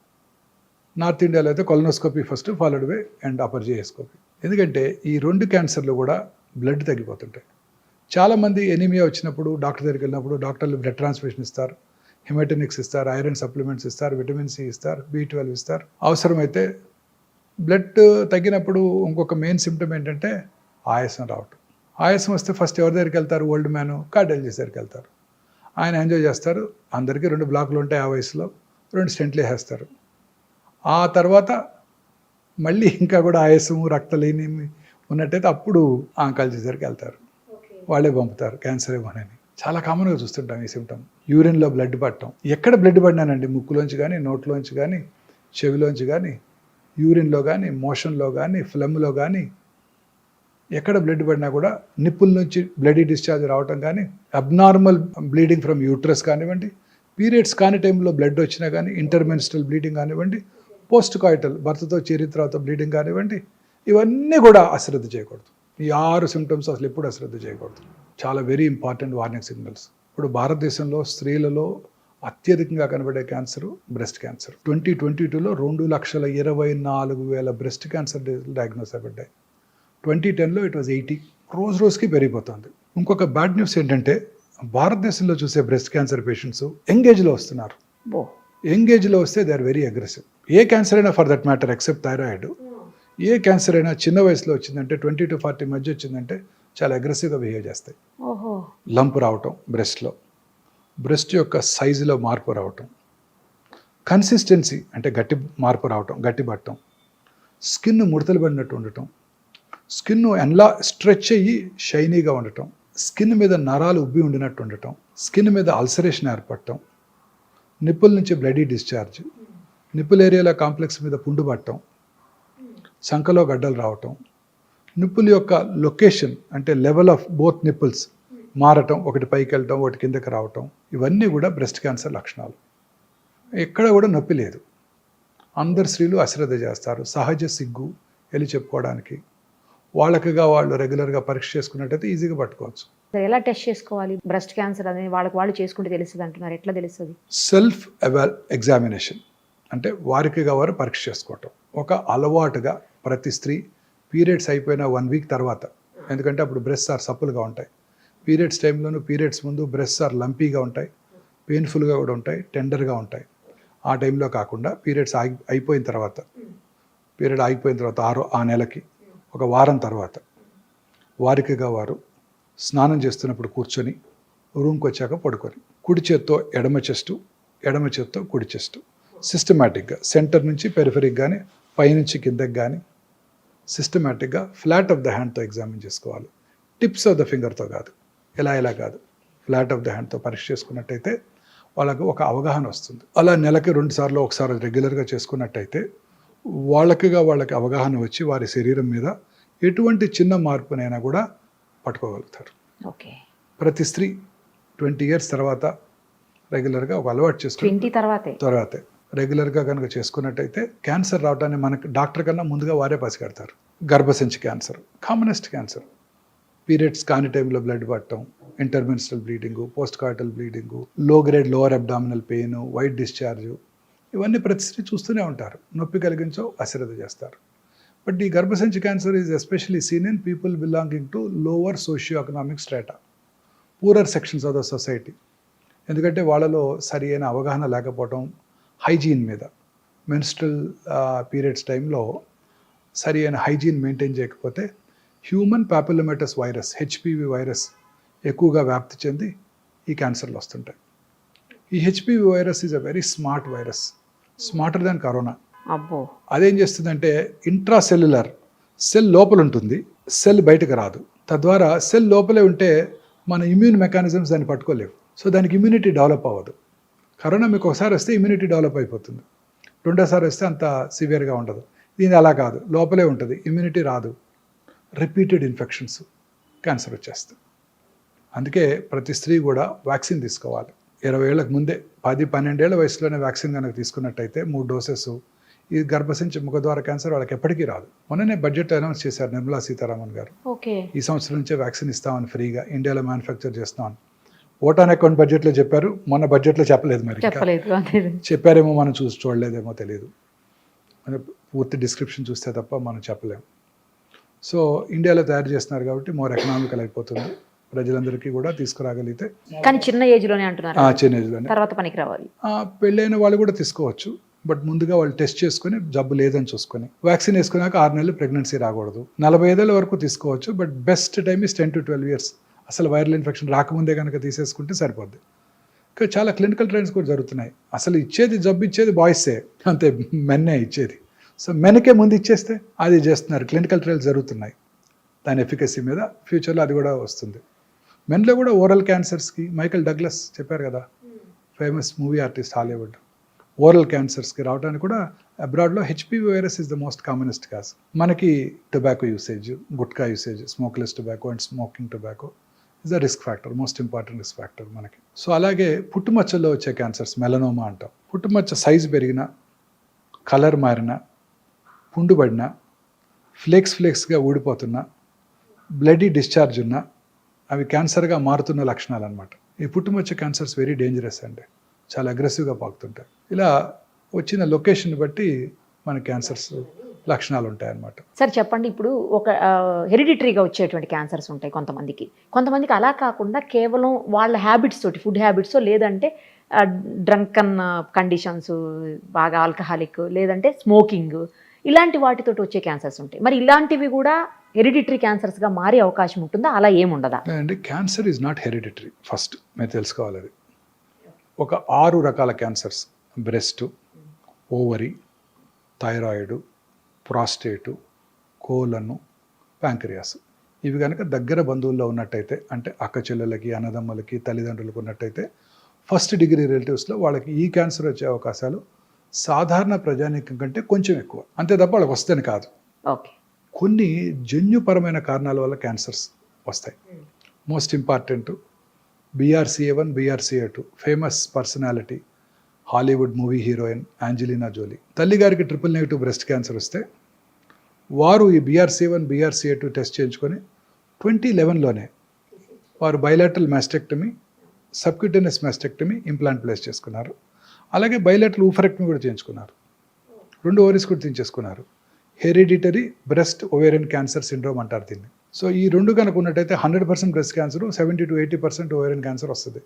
నార్త్ ఇండియాలో అయితే colonoscopy first, followed by and upper జిఐస్కోపీ. ఎందుకంటే ఈ 2 క్యాన్సర్లు కూడా బ్లడ్ తగ్గిపోతుంటాయి. చాలామంది ఎనీమియా వచ్చినప్పుడు డాక్టర్ దగ్గరికి వెళ్ళినప్పుడు డాక్టర్లు బ్లడ్ ట్రాన్స్ఫ్యూషన్ ఇస్తారు, హిమోటెనిక్స్ ఇస్తారు, ఐరన్ సప్లిమెంట్స్ ఇస్తారు, విటమిన్ సి ఇస్తారు, B12 ఇస్తారు. అవసరమైతే బ్లడ్ తగ్గినప్పుడు ఇంకొక మెయిన్ సిమ్టమ్ ఏంటంటే ఆయాసం రావటం. ఆయాసం వస్తే ఫస్ట్ ఎవరి దగ్గరికి వెళ్తారు? ఓల్డ్ మ్యాన్, కార్డియాలజిస్ట్ దగ్గరికి వెళ్తారు. ఆయన ఎంజాయ్ చేస్తారు, అందరికీ 2 బ్లాకులు ఉంటాయి ఆ వయసులో, 2 స్టెంట్లు వేసేస్తారు. ఆ తర్వాత మళ్ళీ ఇంకా కూడా ఆయాసము రక్తలేని ఉన్నట్టయితే అప్పుడు ఆంకాలజిస్ట్ దగ్గరికి వెళ్తారు, వాళ్ళే పంపుతారు క్యాన్సర్ ఏమోనని. చాలా కామన్గా చూస్తుంటాం ఈ సిమ్టమ్. యూరిన్లో బ్లడ్ పట్టడం. ఎక్కడ బ్లడ్ పడినానండి, ముక్కులోంచి కానీ, నోట్లోంచి కానీ, చెవిలోంచి కానీ, యూరిన్లో కానీ, మోషన్లో కానీ, ఫ్లమ్లో కానీ, ఎక్కడ బ్లడ్ పడినా కూడా నిప్పుల నుంచి బ్లడీ డిశ్చార్జ్ రావటం కానీ, అబ్నార్మల్ బ్లీడింగ్ ఫ్రమ్ యూట్రస్ కానివ్వండి, పీరియడ్స్ కాని టైంలో బ్లడ్ వచ్చినా కానీ, ఇంటర్మెన్స్ట్రల్ బ్లీడింగ్ కానివ్వండి, పోస్ట్ కాయిటల్ భర్తతో చేరిన తర్వాత బ్లీడింగ్ కానివ్వండి, ఇవన్నీ కూడా అశ్రద్ధ చేయకూడదు. ఈ 6 సిమ్టమ్స్ అసలు ఎప్పుడు అశ్రద్ధ చేయకూడదు. చాలా వెరీ ఇంపార్టెంట్ వార్నింగ్ సిగ్నల్స్. ఇప్పుడు భారతదేశంలో స్త్రీలలో అత్యధికంగా కనబడే క్యాన్సర్ బ్రెస్ట్ క్యాన్సర్. 2022లో 2,24,000 బ్రెస్ట్ క్యాన్సర్ డయాగ్నోస్ అయిపడ్డాయి. 2010లో ఇట్ వాజ్ 80. రోజుకి పెరిగిపోతుంది. ఇంకొక బ్యాడ్ న్యూస్ ఏంటంటే భారతదేశంలో చూసే బ్రెస్ట్ క్యాన్సర్ పేషెంట్స్ యంగ్ ఏజ్లో వస్తున్నారు. యంగ్ ఏజ్లో వస్తే దే ఆర్ వెరీ అగ్రెసివ్. ఏ క్యాన్సర్ అయినా for that matter except thyroid, ఏ క్యాన్సర్ అయినా చిన్న వయసులో వచ్చిందంటే 20 to 40 మధ్య వచ్చిందంటే చాలా అగ్రెసివ్గా బిహేవ్ చేస్తాయి. లంప్ రావటం బ్రెస్ట్లో, బ్రెస్ట్ యొక్క సైజులో మార్పు రావటం, కన్సిస్టెన్సీ అంటే గట్టి మార్పు రావటం, గట్టి పట్టడం, స్కిన్ ముడతలు పడినట్టు ఉండటం, స్కిన్ ఎలా స్ట్రెచ్ అయ్యి షైనీగా ఉండటం, స్కిన్ మీద నరాలు ఉబ్బి ఉండినట్టు ఉండటం, స్కిన్ మీద అల్సరేషన్ ఏర్పడటం, నిప్పుల నుంచి బ్లడీ డిశ్చార్జ్, నిప్పుల ఏరియాలో కాంప్లెక్స్ మీద పుండు పట్టడం, సంకలో గడ్డలు రావటం, నిప్పుల యొక్క లొకేషన్ అంటే లెవెల్ ఆఫ్ బోత్ నిప్పుల్స్ మారటం, ఒకటి పైకి వెళ్ళటం ఒకటి కిందకి రావటం, ఇవన్నీ కూడా బ్రెస్ట్ క్యాన్సర్ లక్షణాలు. ఎక్కడ కూడా నొప్పి లేదు. అందరు స్త్రీలు అశ్రద్ధ చేస్తారు, సహజ సిగ్గు వెళ్ళి చెప్పుకోవడానికి. వాళ్ళకిగా వాళ్ళు రెగ్యులర్గా పరీక్ష చేసుకున్నట్టయితే ఈజీగా పట్టుకోవచ్చు. ఎలా టెస్ట్ చేసుకోవాలి బ్రెస్ట్ క్యాన్సర్ అనేది? వాళ్ళు చేసుకుంటే తెలుస్తుంది అంటున్నారు, ఎట్లా తెలుస్తుంది? సెల్ఫ్ ఎగ్జామినేషన్ అంటే వారికిగా వారు పరీక్ష చేసుకోవటం ఒక అలవాటుగా ప్రతి స్త్రీ పీరియడ్స్ అయిపోయిన 1 వీక్ తర్వాత, ఎందుకంటే అప్పుడు బ్రెస్ట్ ఆర్ సప్పులుగా ఉంటాయి. పీరియడ్స్ టైంలోనూ పీరియడ్స్ ముందు బ్రెస్ట్ ఆర్ లంపీగా ఉంటాయి, పెయిన్ఫుల్గా కూడా ఉంటాయి, టెండర్గా ఉంటాయి. ఆ టైంలో కాకుండా పీరియడ్స్ అయిపోయిన తర్వాత, పీరియడ్ ఆగిపోయిన తర్వాత ఆ నెలకి 1 వారం తర్వాత వారికిగా వారు స్నానం చేస్తున్నప్పుడు కూర్చొని రూమ్కి వచ్చాక పడుకొని కుడి చేత్తో ఎడమ చెస్టు, ఎడమ చేత్తో కుడి చెస్టు సిస్టమేటిక్గా సెంటర్ నుంచి పెరిఫెరిక్ కానీ పైనుంచి కిందకి కానీ సిస్టమేటిక్గా ఫ్లాట్ ఆఫ్ ద హ్యాండ్తో ఎగ్జామిన్ చేసుకోవాలి. టిప్స్ ఆఫ్ ద ఫింగర్తో కాదు, ఇలా కాదు, ఫ్లాట్ ఆఫ్ ద హ్యాండ్తో పరీక్ష చేసుకున్నట్టయితే వాళ్ళకు ఒక అవగాహన వస్తుంది. అలా నెలకి 2 సార్లు ఒకసారి రెగ్యులర్గా చేసుకున్నట్టయితే వాళ్ళకి అవగాహన వచ్చి వారి శరీరం మీద ఎటువంటి చిన్న మార్పునైనా కూడా పట్టుకోగలుగుతారు. ఓకే. ప్రతి స్త్రీ 20 years తర్వాత రెగ్యులర్గా ఒక అలవాటు చేసుకుని తర్వాతే రెగ్యులర్గా కనుక చేసుకున్నట్టయితే క్యాన్సర్ రావడాన్ని మనకు డాక్టర్ కన్నా ముందుగా వారే పసిగడతారు. గర్భసంచి క్యాన్సర్ కామనెస్ట్ క్యాన్సర్. పీరియడ్స్ కాని టైంలో బ్లడ్ పట్టడం, intermenstrual bleeding, post coital bleeding, low grade lower abdominal pain, white discharge, ఇవన్నీ ప్రతి స్త్రీ చూస్తూనే ఉంటారు. నొప్పి కలిగించో అశ్రద్ధ చేస్తారు. బట్ ఈ గర్భసంచి cancer is especially seen in people belonging to lower socio economic strata, poorer sections of the society. ఎందుకంటే వాళ్ళలో సరి అయిన అవగాహన లేకపోవడం, హైజీన్ మీద, మెన్స్ట్రల్ పీరియడ్స్ టైంలో సరి అయిన హైజీన్ మెయింటైన్ చేయకపోతే హ్యూమన్ పాపిలోమేటస్ వైరస్ HPV వైరస్ ఎక్కువగా వ్యాప్తి చెంది ఈ క్యాన్సర్లు వస్తుంటాయి. ఈ HPV virus is a very smart virus, smarter than corona. అబ్బో. అదేం చేస్తుందంటే ఇంట్రాసెల్యులర్ సెల్ లోపల ఉంటుంది, సెల్ బయటకు రాదు. తద్వారా సెల్ లోపలే ఉంటే మన ఇమ్యూన్ మెకానిజమ్స్ దాన్ని పట్టుకోలేవు. సో దానికి ఇమ్యూనిటీ డెవలప్ అవ్వదు. కరోనా మీకు ఒకసారి వస్తే ఇమ్యూనిటీ డెవలప్ అయిపోతుంది, రెండోసారి వస్తే అంత సివియర్గా ఉండదు. దీని అలా కాదు, లోపలే ఉంటుంది, ఇమ్యూనిటీ రాదు, రిపీటెడ్ ఇన్ఫెక్షన్స్, క్యాన్సర్ వచ్చేస్తుంది. అందుకే ప్రతి స్త్రీ కూడా వ్యాక్సిన్ తీసుకోవాలి. 20 ఏళ్ళకు ముందే 10-12 ఏళ్ల వయసులోనే వ్యాక్సిన్ కనుక తీసుకున్నట్టయితే 3 డోసెస్ ఈ గర్భసంచి ముఖద్వార క్యాన్సర్ వాళ్ళకి ఎప్పటికీ రాదు. మొన్ననే బడ్జెట్ అనౌన్స్ చేశారు నిర్మలా సీతారామన్ గారు. ఓకే. ఈ సంవత్సరం నుంచే వ్యాక్సిన్ ఇస్తామని ఫ్రీగా ఇండియాలో మ్యానుఫ్యాక్చర్ చేస్తామని ఓటాన్ అకౌంట్ బడ్జెట్లో చెప్పారు, మొన్న బడ్జెట్లో చెప్పలేదు. మరి చెప్పారేమో మనం చూడలేదేమో తెలియదు, మన పూర్తి డిస్క్రిప్షన్ చూస్తే తప్ప మనం చెప్పలేము. సో ఇండియాలో తయారు చేస్తున్నారు కాబట్టి మోర్ ఎకనామికల్ అయిపోతుంది, ప్రజలందరికీ కూడా తీసుకురాగలిగితే. కానీ చిన్న ఏజ్లోనే అంటున్నారు, చిన్న ఏజ్లోనే, తర్వాత పనికి రావాలి. పెళ్ళైన వాళ్ళు కూడా తీసుకోవచ్చు, బట్ ముందుగా వాళ్ళు టెస్ట్ చేసుకుని జబ్బు లేదని చూసుకొని వ్యాక్సిన్ వేసుకున్నాక 6 నెలలు ప్రెగ్నెన్సీ రాకూడదు. 45 ఏళ్ళ వరకు తీసుకోవచ్చు, but best time is 10 to 12 years. అసలు వైరల్ ఇన్ఫెక్షన్ రాకముందే కనుక తీసేసుకుంటే సరిపోద్ది. ఇంకా చాలా క్లినికల్ ట్రయల్స్ కూడా జరుగుతున్నాయి. అసలు జబ్బు ఇచ్చేది బాయ్సే, అంతే, మెన్నే ఇచ్చేది. సో మెన్కే ముందు ఇచ్చేస్తే అది చేస్తున్నారు, క్లినికల్ ట్రయల్స్ జరుగుతున్నాయి దాని ఎఫికసీ మీద. ఫ్యూచర్లో అది కూడా వస్తుంది. మెన్లో కూడా ఓరల్ క్యాన్సర్స్కి మైకల్ డగ్లస్ చెప్పారు కదా, famous movie artist, Hollywood, oral క్యాన్సర్స్కి రావడానికి కూడా అబ్రాడ్లో HPV virus is the most commonest cause. మనకి tobacco usage, gutka usage, smokeless tobacco and smoking tobacco is the risk factor, most important risk factor మనకి. సో అలాగే పుట్టుమచ్చల్లో వచ్చే క్యాన్సర్స్, మెలనోమా అంటాం. పుట్టుమచ్చ సైజు పెరిగినా, కలర్ మారినా, పుండుబడినా, ఫ్లేక్స్గా ఊడిపోతున్నా, బ్లడీ డిశ్చార్జ్ ఉన్నా అవి క్యాన్సర్గా మారుతున్న లక్షణాలు అనమాట. ఈ పుట్టుమచ్చ క్యాన్సర్స్ వెరీ డేంజరస్ అండి, చాలా అగ్రెసివ్గా పాకుతుంటాయి. ఇలా వచ్చిన లొకేషన్ బట్టి మన క్యాన్సర్స్ లక్షణాలు ఉంటాయన్నమాట. సార్ చెప్పండి, ఇప్పుడు ఒక హెరిడిటరీగా వచ్చేటువంటి క్యాన్సర్స్ ఉంటాయి కొంతమందికి అలా కాకుండా కేవలం వాళ్ళ హ్యాబిట్స్ తోటి, ఫుడ్ హ్యాబిట్స్, లేదంటే డ్రంకన్ కండిషన్స్, బాగా ఆల్కహాలిక్, లేదంటే స్మోకింగ్, ఇలాంటి వాటితోటి వచ్చే క్యాన్సర్స్ ఉంటాయి. మరి ఇలాంటివి కూడా హెరిడిటరీ క్యాన్సర్స్గా మారే అవకాశం ఉంటుందా, అలా ఏముండదా? అండి, cancer is not hereditary. First మీరు తెలుసుకోవాలి, అది ఒక 6 రకాల క్యాన్సర్స్: బ్రెస్ట్, ఓవరీ, థైరాయిడ్, ప్రాస్టేటు, కోలను, ప్యాంక్రియాస్. ఇవి కనుక దగ్గర బంధువుల్లో ఉన్నట్టయితే, అంటే అక్క చెల్లెలకి, అన్నదమ్ములకి, తల్లిదండ్రులకు ఉన్నట్టయితే, ఫస్ట్ డిగ్రీ రిలేటివ్స్లో వాళ్ళకి ఈ క్యాన్సర్ వచ్చే అవకాశాలు సాధారణ ప్రజానీకం కంటే కొంచెం ఎక్కువ. అంతే తప్ప వాళ్ళకి వస్తేనే కాదు. ఓకే. కొన్ని జన్యుపరమైన కారణాల వల్ల క్యాన్సర్స్ వస్తాయి. Most important BRCA1, BRCA2, famous personality, Hollywood movie heroine Angelina Jolie. తల్లిగారికి ట్రిపుల్-నెగటివ్ బ్రెస్ట్ క్యాన్సర్ వస్తే వారు ఈ BRCA1, BRCA2 టెస్ట్ చేయించుకొని 2011లోనే వారు bilateral mastectomy, subcutaneous mastectomy, implant place చేసుకున్నారు. అలాగే బైలాటరల్ ఊఫరెక్టమీ కూడా చేయించుకున్నారు. 2 ఓవరీస్ కూడా తీయించేసుకున్నారు. Hereditary breast ovarian cancer syndrome అంటారు దీన్ని. సో ఈ 2 కనుక ఉన్నట్టయితే 100% breast cancer, 70 to 80% ovarian cancer వస్తుంది.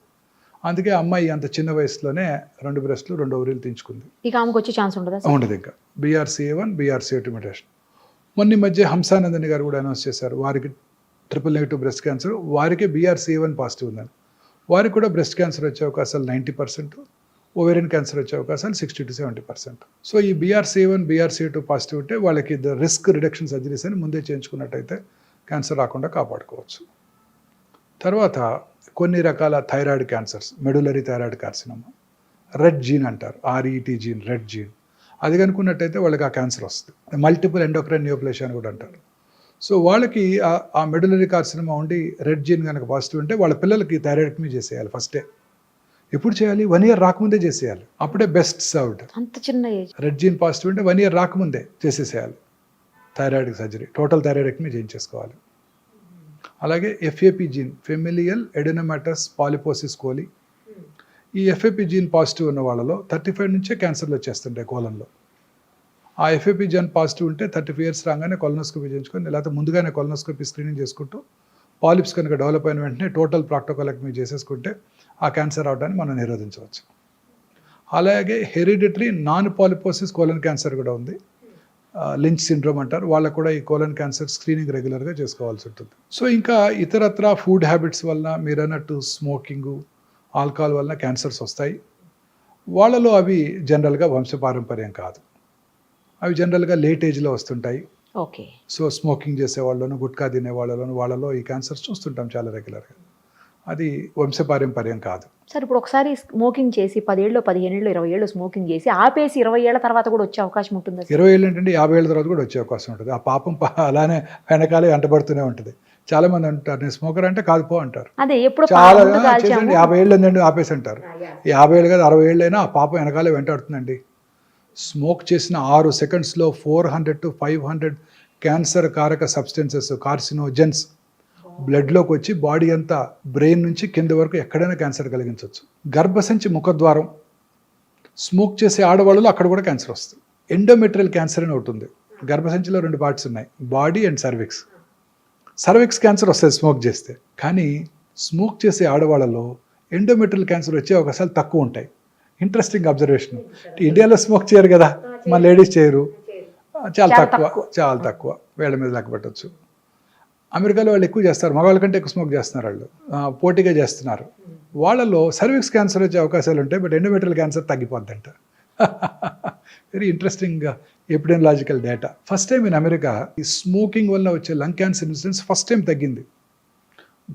అందుకే అమ్మాయి అంత చిన్న వయసులోనే 2 బ్రెస్ట్లు, 2 ఓవరీలు తీయించుకుంది. ఇక ఆమెకు వచ్చే ఛాన్స్ ఉండదు. ఇంకా BRCA1, BRCA2 మ్యుటేషన్. మొన్న మధ్య హంసానందని గారు కూడా అనౌన్స్ చేశారు, వారికి ట్రిపుల్-నెగటివ్ బ్రెస్ట్ క్యాన్సర్, వారికే BRCA1 పాజిటివ్ ఉందని. వారికి కూడా బ్రెస్ట్ క్యాన్సర్ వచ్చే అవకాశాలు 90%, ఓవేరియన్ క్యాన్సర్ వచ్చే అవకాశాలు 60 to 70%. సో ఈ BRCA1, BRCA2 పాజిటివ్ ఉంటే వాళ్ళకి రిస్క్ రిడక్షన్ సర్జరీస్ అని ముందే చేయించుకున్నట్టయితే క్యాన్సర్ రాకుండా కాపాడుకోవచ్చు. తర్వాత కొన్ని రకాల thyroid cancers, medullary thyroid carcinoma, red gene అంటారు, RET జీన్, రెడ్ జీన్, అది కనుక్కున్నట్టయితే వాళ్ళకి ఆ క్యాన్సర్ వస్తుంది. మల్టిపుల్ ఎండోక్రైన్ నియోప్లేషియా అని కూడా అంటారు. సో వాళ్ళకి ఆ మెడులరీ కార్సినోమా ఉండి రెడ్ జీన్ కనుక పాజిటివ్ ఉంటే వాళ్ళ పిల్లలకి థైరాయిడెక్టమీ చేసేయాలి ఫస్టే. ఎప్పుడు చేయాలి? 1 year రాకముందే చేసేయాలి, అప్పుడే బెస్ట్ సర్వ్డ్. అంత చిన్న ఏజ్. రెడ్ జీన్ పాజిటివ్ ఉంటే 1 year రాకముందే చేసేసేయాలి థైరాయిడ్ సర్జరీ, టోటల్ థైరాయిడెక్టమీ చేయించేసుకోవాలి. అలాగే FAP gene, familial adenomatous polyposis coli, ఈ FAP జీన్ పాజిటివ్ ఉన్న వాళ్ళలో 35 నుంచే క్యాన్సర్లు వచ్చేస్తుంటాయి కోలంలో. ఆ FAP జీన్ పాజిటివ్ ఉంటే 35 years రాగానే కొలనోస్కోపీ చేయించుకొని, లేకపోతే ముందుగానే కొలనోస్కోపీ స్క్రీనింగ్ చేసుకుంటూ పాలిప్స్ కనుక డెవలప్ అయిన వెంటనే టోటల్ ప్రాక్టోకోలెక్టమీ చేసేసుకుంటే ఆ క్యాన్సర్ రావడాన్ని మనం నిరోధించవచ్చు. అలాగే hereditary non polyposis colon cancer కూడా ఉంది, లించ్ సిండ్రోమ్ అంటారు. వాళ్ళకు కూడా ఈ కోలన్ క్యాన్సర్ స్క్రీనింగ్ రెగ్యులర్గా చేసుకోవాల్సి ఉంటుంది. సో ఇంకా ఇతరత్ర ఫుడ్ హ్యాబిట్స్ వలన, మీరు అన్నట్టు స్మోకింగు, ఆల్కహాల్ వలన క్యాన్సర్స్ వస్తాయి. వాళ్ళలో అవి జనరల్గా వంశపారంపర్యం కాదు, అవి జనరల్గా లేట్ ఏజ్లో వస్తుంటాయి. ఓకే. సో స్మోకింగ్ చేసే వాళ్ళను, గుట్కా తినే వాళ్ళలో ఈ క్యాన్సర్స్ చూస్తుంటాం చాలా రెగ్యులర్గా. అది వంశపారంపర్యం కాదు. సార్ ఇప్పుడు ఒకసారి స్మోకింగ్ చేసి 10 ఏళ్ళు 15 ఏళ్ళు 20 ఏళ్ళు స్మోకింగ్ చేసి ఆపేసి 20 ఏళ్ల తర్వాత కూడా వచ్చే అవకాశం ఉంటుందా సార్? 20 ఏళ్ళు ఏంటంటే 50 ఏళ్ళ తర్వాత కూడా వచ్చే అవకాశం ఉంటుంది. ఆ పాపం అలానే వెనకాలే వెంటబడుతూనే ఉంటుంది. చాలా మంది అంటారు నేను స్మోకర్ అంటే కాదు పో అంటారు. అదే ఎప్పుడు చాలా ముందు కాల్చాము. చేసండి 50 ఏళ్ళు ఏంటండి ఆపేసి అంటారు. 50 ఏళ్ళు కాదు 60 ఏళ్ళు అయినా ఆ పాపం వెనకాలే వెంటాడుతుందండి. స్మోక్ చేసిన 6 సెకండ్స్లో 400 to 500 క్యాన్సర్ కారక సబ్స్టెన్సెస్, కార్సినోజెన్స్ బ్లడ్లోకి వచ్చి బాడీ అంతా బ్రెయిన్ నుంచి కింద వరకు ఎక్కడైనా క్యాన్సర్ కలిగించవచ్చు. గర్భసంచి ముఖద్వారం స్మోక్ చేసే ఆడవాళ్ళలో అక్కడ కూడా క్యాన్సర్ వస్తుంది. ఎండోమెట్రియల్ క్యాన్సర్ అని ఒకటి ఉంది. గర్భసంచిలో 2 పార్ట్స్ ఉన్నాయి, body and cervix. Cervix cancer వస్తుంది స్మోక్ చేస్తే, కానీ స్మోక్ చేసే ఆడవాళ్ళలో ఎండోమెట్రియల్ క్యాన్సర్ వచ్చే అవకాశాలు తక్కువ ఉంటాయి. Interesting observation. ఇండియాలో స్మోక్ చేయరు కదా, మా లేడీస్ చేయరు, చాలా తక్కువ వేళ్ళ మీద లెక్క పెట్టచ్చు. అమెరికాలో వాళ్ళు ఎక్కువ చేస్తారు, మగవాళ్ళ కంటే ఎక్కువ స్మోక్ చేస్తున్నారు, వాళ్ళు పోటీగా చేస్తున్నారు. వాళ్ళలో సర్విక్స్ క్యాన్సర్ వచ్చే అవకాశాలు ఉంటాయి, బట్ ఎండోమెట్రియల్ క్యాన్సర్ తగ్గిపోద్దంట. Very interesting epidemiological data. First time in America ఈ స్మోకింగ్ వల్ల వచ్చే lung cancer incidence first time తగ్గింది.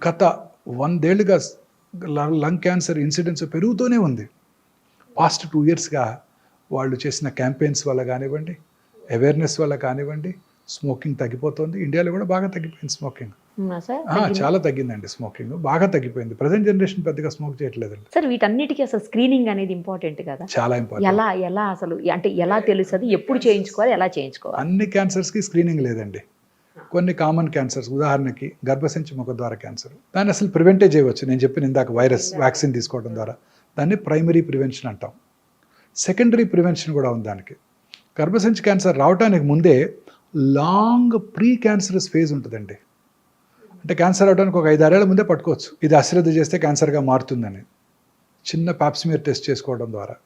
గత 100 ఏళ్ళుగా లంగ్ క్యాన్సర్ ఇన్సిడెన్స్ పెరుగుతూనే ఉంది. పాస్ట్ 2 ఇయర్స్గా వాళ్ళు చేసిన క్యాంపెయిన్స్ వల్ల కానివ్వండి, అవేర్నెస్ వల్ల కానివ్వండి, స్మోకింగ్ తగ్గిపోతుంది. ఇండియాలో కూడా బాగా తగ్గిపోయింది స్మోకింగ్. చాలా తగ్గిందండి స్మోకింగ్, బాగా తగ్గిపోయింది. ప్రజెంట్ జనరేషన్ పెద్దగా స్మోక్ చేయట్లేదండి. సార్ వీటన్నిటికీ అసలు స్క్రీనింగ్ అనేది ఇంపార్టెంట్ కదా, చాలా ఇంపార్టెంట్. ఎలా అసలు అంటే ఎలా తెలుస్తుంది, ఎప్పుడు చేయించుకోవాలి, ఎలా చేయించుకోవాలి? అన్ని క్యాన్సర్స్కి స్క్రీనింగ్ లేదండి. కొన్ని కామన్ క్యాన్సర్స్, ఉదాహరణకి గర్భసంచి ముఖద్వార క్యాన్సర్, దాన్ని అసలు ప్రివెంటే చేయవచ్చు. నేను చెప్పిన ఇందాక వైరస్ వ్యాక్సిన్ తీసుకోవడం ద్వారా, దాన్ని ప్రైమరీ ప్రివెన్షన్ అంటాం. సెకండరీ ప్రివెన్షన్ కూడా ఉంది దానికి. గర్భసంచి క్యాన్సర్ రావడానికి ముందే లాంగ్ ప్రీ క్యాన్సరస్ ఫేజ్ ఉంటుందండి. అంటే క్యాన్సర్ అవడానికి ఒక 5-6 ఏళ్ల ముందే పట్టుకోవచ్చు, ఇది అశ్రద్ధ చేస్తే క్యాన్సర్గా మారుతుందని, చిన్న పాప్స్మియర్ టెస్ట్ చేసుకోవడం ద్వారా.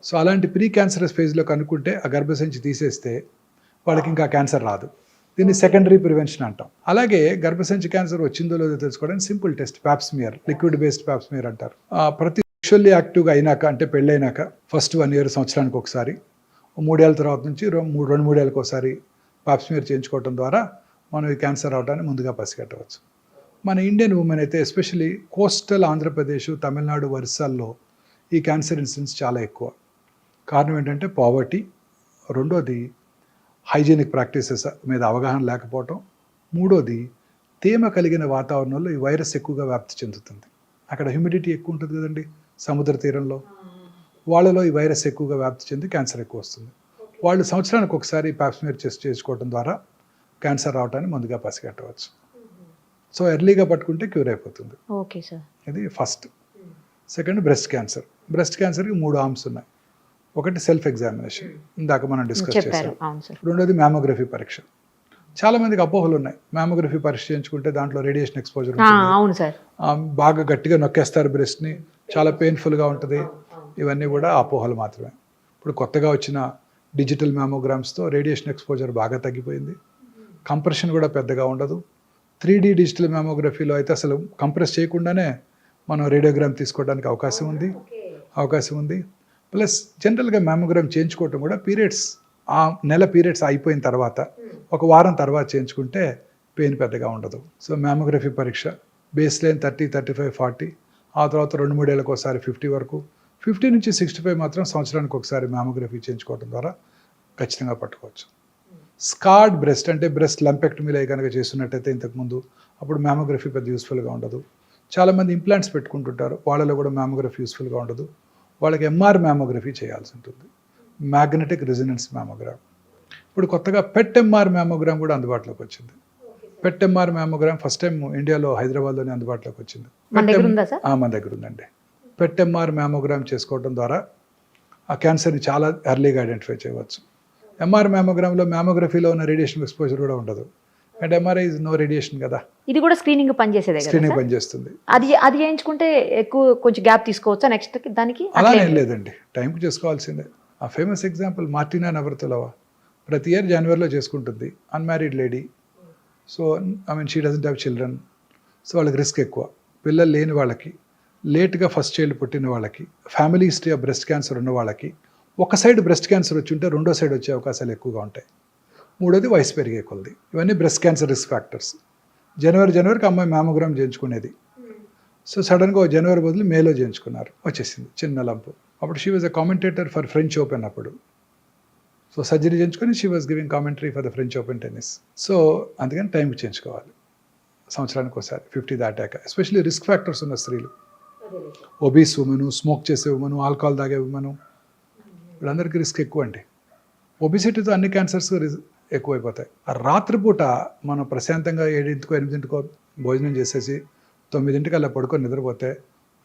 సో అలాంటి ప్రీ క్యాన్సరస్ ఫేజ్లో కనుక్కుంటే ఆ గర్భసంచి తీసేస్తే వాళ్ళకి ఇంకా క్యాన్సర్ రాదు. దీన్ని సెకండరీ ప్రివెన్షన్ అంటాం. అలాగే గర్భసంచి క్యాన్సర్ వచ్చిందో లేదో తెలుసుకోవడానికి simple test Pap smear, liquid based Pap smear అంటారు. ప్రతి సెక్షువల్లీ యాక్టివ్గా అయినాక, అంటే పెళ్ళైనాక ఫస్ట్ 1 year సంవత్సరానికి ఒకసారి, 3 ఏళ్ళ తర్వాత నుంచి 2-3 ఏళ్ళకి ఒకసారి పాప్స్మియర్ చేయించుకోవడం ద్వారా మనం ఈ క్యాన్సర్ అవడాన్ని ముందుగా పసిగట్టవచ్చు. మన ఇండియన్ ఉమెన్ అయితే ఎస్పెషలీ కోస్టల్ ఆంధ్రప్రదేశ్, తమిళనాడు, ఒరిస్సాల్లో ఈ క్యాన్సర్ ఇన్సిడెన్స్ చాలా ఎక్కువ. కారణం ఏంటంటే పావర్టీ, రెండోది హైజీనిక్ ప్రాక్టీసెస్ మీద అవగాహన లేకపోవటం, మూడోది తేమ కలిగిన వాతావరణంలో ఈ వైరస్ ఎక్కువగా వ్యాప్తి చెందుతుంది. అక్కడ హ్యూమిడిటీ ఎక్కువ ఉంటుంది కదండి సముద్ర తీరంలో, వాళ్ళలో ఈ వైరస్ ఎక్కువగా వ్యాప్తి చెంది క్యాన్సర్ ఎక్కువ వస్తుంది. వాళ్ళు సంవత్సరానికి ఒకసారి పాప్స్మియర్ టెస్ట్ చేసుకోవడం ద్వారా క్యాన్సర్ రావటాన్ని ముందుగా పసిగట్టవచ్చు. సో ఎర్లీగా పట్టుకుంటే క్యూర్ అయిపోతుంది. Okay sir. ఇది first. Second breast cancer. Breast క్యాన్సర్కి 3 ఆర్మ్స్ ఉన్నాయి. ఒకటి సెల్ఫ్ ఎగ్జామినేషన్, ఇందాక మనం డిస్కస్ చేసాం. రెండోది మ్యామోగ్రఫీ పరీక్ష. చాలా మందికి అపోహలు ఉన్నాయి, మ్యామోగ్రఫీ పరీక్ష చేయించుకుంటే దాంట్లో రేడియేషన్ ఎక్స్పోజర్ ఉంటుంది, బాగా గట్టిగా నొక్కేస్తారు బ్రెస్ట్ని, చాలా పెయిన్ఫుల్గా ఉంటుంది. ఇవన్నీ కూడా అపోహలు మాత్రమే. ఇప్పుడు కొత్తగా వచ్చిన డిజిటల్ మ్యామోగ్రామ్స్తో రేడియేషన్ ఎక్స్పోజర్ బాగా తగ్గిపోయింది, కంప్రెషన్ కూడా పెద్దగా ఉండదు. 3D డిజిటల్ మ్యామోగ్రఫీలో అయితే అసలు కంప్రెస్ చేయకుండానే మనం రేడియోగ్రామ్ తీసుకోవడానికి అవకాశం ఉంది. ప్లస్ జనరల్గా మ్యామోగ్రామ్ చేయించుకోవటం కూడా పీరియడ్స్, ఆ నెల పీరియడ్స్ అయిపోయిన తర్వాత 1 వారం తర్వాత చేయించుకుంటే పెయిన్ పెద్దగా ఉండదు. సో మ్యామోగ్రఫీ పరీక్ష బేస్ లైన్ 30, 35, 40, ఆ తర్వాత 2-3 ఏళ్ళకి ఒకసారి 50 వరకు, 50 నుంచి 65 మాత్రం సంవత్సరానికి ఒకసారి మ్యామోగ్రఫీ చేయించుకోవడం ద్వారా ఖచ్చితంగా పట్టుకోవచ్చు. స్కార్డ్ బ్రెస్ట్ అంటే బ్రెస్ట్ లంపెక్టమీలో కనుక చేస్తున్నట్టయితే ఇంతకుముందు, అప్పుడు మ్యామోగ్రఫీ పెద్ద యూస్ఫుల్గా ఉండదు. చాలామంది ఇంప్లాంట్స్ పెట్టుకుంటుంటారు, వాళ్ళలో కూడా మ్యామోగ్రఫీ యూస్ఫుల్గా ఉండదు. వాళ్ళకి ఎంఆర్ మ్యామోగ్రఫీ చేయాల్సి ఉంటుంది, మ్యాగ్నెటిక్ రెజొనెన్స్ మ్యామోగ్రామ్. ఇప్పుడు కొత్తగా పెట్ ఎంఆర్ మ్యామోగ్రామ్ కూడా అందుబాటులోకి వచ్చింది. PET MR mammogram first time ఇండియాలో హైదరాబాద్లోనే అందుబాటులోకి వచ్చింది. మన దగ్గర ఉందండి. పెట్ ఎంఆర్ మ్యామోగ్రామ్ చేసుకోవడం ద్వారా ఆ క్యాన్సర్ని చాలా ఎర్లీగా ఐడెంటిఫై చేయవచ్చు. ఎంఆర్ మ్యామోగ్రామ్లో మ్యామోగ్రఫీలో ఉన్న రేడియేషన్ ఎక్స్పోజర్ కూడా ఉండదు, and MRI is no radiation కదా. ఇది కూడా స్క్రీనింగ్ పనిచేస్తుంది. అది చేయించుకుంటే ఎక్కువ కొంచెం గ్యాప్ తీసుకోవచ్చా నెక్స్ట్ దానికి? అలానే లేదండి, టైంకి చేసుకోవాల్సిందే. ఆ ఫేమస్ ఎగ్జాంపుల్ మార్టినా నవరతులవా, ప్రతి ఇయర్ జనవరిలో చేసుకుంటుంది, unmarried lady. So she doesn't have children. So వాళ్ళకి రిస్క్ ఎక్కువ. పిల్లలు లేని వాళ్ళకి లేట్గా ఫస్ట్ చైల్డ్ పుట్టిన వాళ్ళకి, family history of breast cancer ఉన్న వాళ్ళకి, ఒక సైడ్ బ్రెస్ట్ క్యాన్సర్ వచ్చి ఉంటే రెండో సైడ్ వచ్చే అవకాశాలు ఎక్కువగా ఉంటాయి. మూడోది వయసు పెరిగే కొలది. ఇవన్నీ బ్రెస్ట్ క్యాన్సర్ రిస్క్ ఫ్యాక్టర్స్. జనవరికి అమ్మాయి మ్యామోగ్రామ్ చేయించుకునేది. సో సడన్గా జనవరి బదులు మేలో చేయించుకున్నారు, వచ్చేసింది చిన్న లంపు. అప్పుడు she was a commentator for French open. అప్పుడు సో సర్జరీ చేయించుకొని she was giving commentary for the French open tennis. So అందుకని టైంకి చేయించుకోవాలి, సంవత్సరానికి ఒకసారి 50 దాటాక. ఎస్పెషల్లీ రిస్క్ ఫ్యాక్టర్స్ ఉన్న స్త్రీలు, ఒబీస్ ఉమెను, స్మోక్ చేసే ఉమెను, ఆల్కహాల్ తాగే ఉమెను, వీళ్ళందరికీ రిస్క్ ఎక్కువ అండి. ఒబిసిటీతో అన్ని క్యాన్సర్స్ ఎక్కువైపోతాయి. రాత్రిపూట మనం ప్రశాంతంగా 7కో 8కో భోజనం చేసేసి 9కల్లా పడుకొని నిద్రపోతే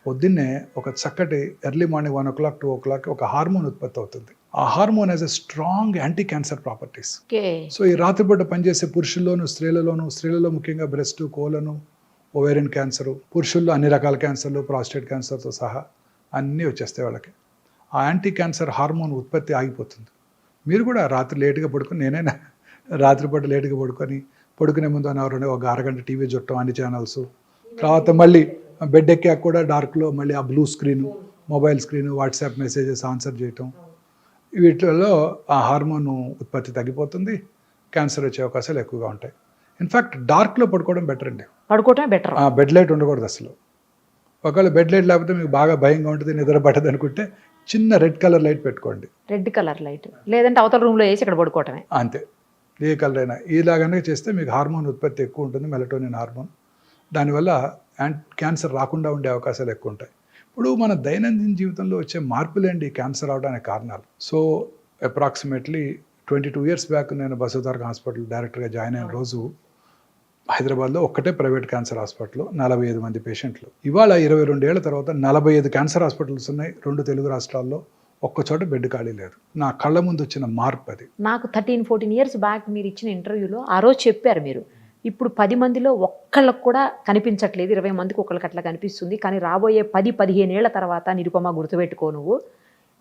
పొద్దున్నే ఒక చక్కటి ఎర్లీ మార్నింగ్ 1 o'clock 2 o'clock ఒక హార్మోన్ ఉత్పత్తి అవుతుంది. ఆ hormone has a strong anti cancer properties. So ఈ రాత్రిపూట పనిచేసే పురుషుల్లోనూ స్త్రీలలో ముఖ్యంగా బ్రెస్ట్, కోలను, ఓవేరియన్ క్యాన్సర్, పురుషుల్లో అన్ని రకాల క్యాన్సర్లు, ప్రాస్టేట్ క్యాన్సర్తో సహా అన్నీ వచ్చేస్తాయి వాళ్ళకి. ఆ యాంటీ క్యాన్సర్ హార్మోన్ ఉత్పత్తి ఆగిపోతుంది. మీరు కూడా రాత్రి లేటుగా పడుకొని, నేనైనా రాత్రిపూట లేటుగా పడుకునే ముందు ఒక అరగంట టీవీ చుట్టం, అన్ని ఛానల్స్, తర్వాత మళ్ళీ బెడ్ ఎక్కాక కూడా డార్క్లో మళ్ళీ ఆ blue screen, mobile screen, WhatsApp messages answer చేయటం, వీటిలో ఆ హార్మోన్ ఉత్పత్తి తగ్గిపోతుంది, క్యాన్సర్ వచ్చే అవకాశాలు ఎక్కువగా ఉంటాయి. ఇన్ఫ్యాక్ట్ డార్క్లో పడుకోవడం బెటర్ అండి. పడుకోవటం బెటర్. బెడ్ లైట్ ఉండకూడదు అసలు. ఒకవేళ బెడ్ లైట్ లేకపోతే మీకు బాగా భయంగా ఉంటుంది, నిద్ర పట్టదు అనుకుంటే చిన్న రెడ్ కలర్ లైట్ పెట్టుకోండి. రెడ్ కలర్ లైట్, లేదంటే అవతల రూమ్లో వేసి ఇక్కడ పడుకోవటమే, అంతే. ఏ కలర్ అయినా ఇలాగనే చేస్తే మీకు హార్మోన్ ఉత్పత్తి ఎక్కువ ఉంటుంది, మెలటోనిన్ హార్మోన్. దానివల్ల క్యాన్సర్ రాకుండా ఉండే అవకాశాలు ఎక్కువ ఉంటాయి. ఇప్పుడు మన దైనందిన జీవితంలో వచ్చే మార్పులేండి క్యాన్సర్ అవడానికి కారణాలు. సో అప్రాక్సిమేట్లీ 22 years బ్యాక్ నేను బసవతారక హాస్పిటల్ డైరెక్టర్గా జాయిన్ అయిన రోజు హైదరాబాద్లో ఒక్కటే ప్రైవేట్ క్యాన్సర్ హాస్పిటల్, 45 మంది పేషెంట్లు. ఇవాళ 22 ఏళ్ల తర్వాత 45 క్యాన్సర్ హాస్పిటల్స్ ఉన్నాయి 2 తెలుగు రాష్ట్రాల్లో. ఒక్కచోట బెడ్ ఖాళీ లేదు. నా కళ్ళ ముందు వచ్చిన మార్పు అది. నాకు 13-14 years బ్యాక్ మీరు ఇచ్చిన ఇంటర్వ్యూలో ఆ రోజు చెప్పారు మీరు, ఇప్పుడు 10 మందిలో ఒక్కళ్ళకు కూడా కనిపించట్లేదు, 20 మందికి ఒక్కళ్ళకి అట్లా కనిపిస్తుంది, కానీ రాబోయే 10-15 ఏళ్ల తర్వాత నిరుపమ గుర్తుపెట్టుకో నువ్వు,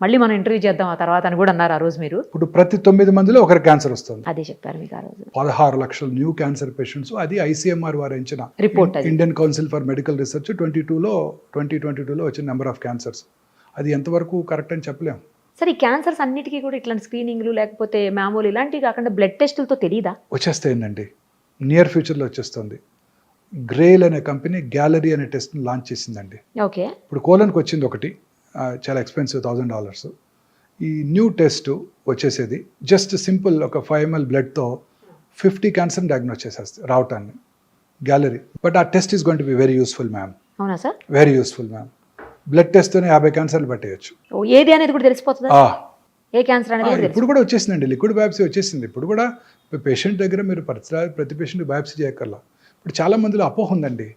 మళ్ళీ మనం ఇంటర్వ్యూ చేద్దాం ఆ తర్వాత అని కూడా అన్నారు ఆ రోజు మీరు. ఇప్పుడు ప్రతి 9 మందిలో ఒకరి క్యాన్సర్ వస్తుంది. అదే చెప్పారు మీకు ఆ రోజు. 16 లక్షల న్యూ క్యాన్సర్ పేషెంట్స్. అది ICMR వారు ఇచ్చిన report, Indian council for medical research 2022లో వచ్చిన నెంబర్ ఆఫ్ క్యాన్సర్స్. అది ఎంతవరకు కరెక్ట్ అని చెప్పలేం. సరే, ఈ క్యాన్సర్స్ అన్నిటికీ కూడా ఇట్లాంటి స్క్రీనింగ్లు లేకపోతే మామూలు ఇలాంటివి కాకుండా బ్లడ్ టెస్టులతో తెలియదా? వచ్చేస్తాయండి, నియర్ ఫ్యూచర్లో వచ్చేస్తుంది. గ్రేల్ అనే కంపెనీ గ్యాలరీ అనే టెస్ట్ని లాంచ్ చేసిందండి. ఓకే. ఇప్పుడు కోలన్కి వచ్చింది ఒకటి, చాలా ఎక్స్పెన్సివ్, $1000. ఈ న్యూ టెస్ట్ వచ్చేసేది జస్ట్ సింపుల్ ఒక 5 ml బ్లడ్తో 50 క్యాన్సర్ డయాగ్నోస్ చేసేస్తుంది రావటాన్ని, గ్యాలరీ. బట్ ఆ test is going to be very useful ma'am. అవునా సార్? Very useful ma'am. బ్లడ్ టెస్ట్తోనే 50 క్యాన్సర్లు పట్టేయచ్చు. ఏది అనేది కూడా తెలిసిపోతుందా? ఏ క్యాన్సర్ అనేది ఇప్పుడు కూడా వచ్చేసిందండి, లిక్విడ్ బయాప్సీ వచ్చేసింది. ఇప్పుడు కూడా పేషెంట్ దగ్గర మీరు ప్రతి పేషెంట్ బయాప్సీ చేయక్కర్లా. ఇప్పుడు చాలా మందిలో అపోహ ఉందండి,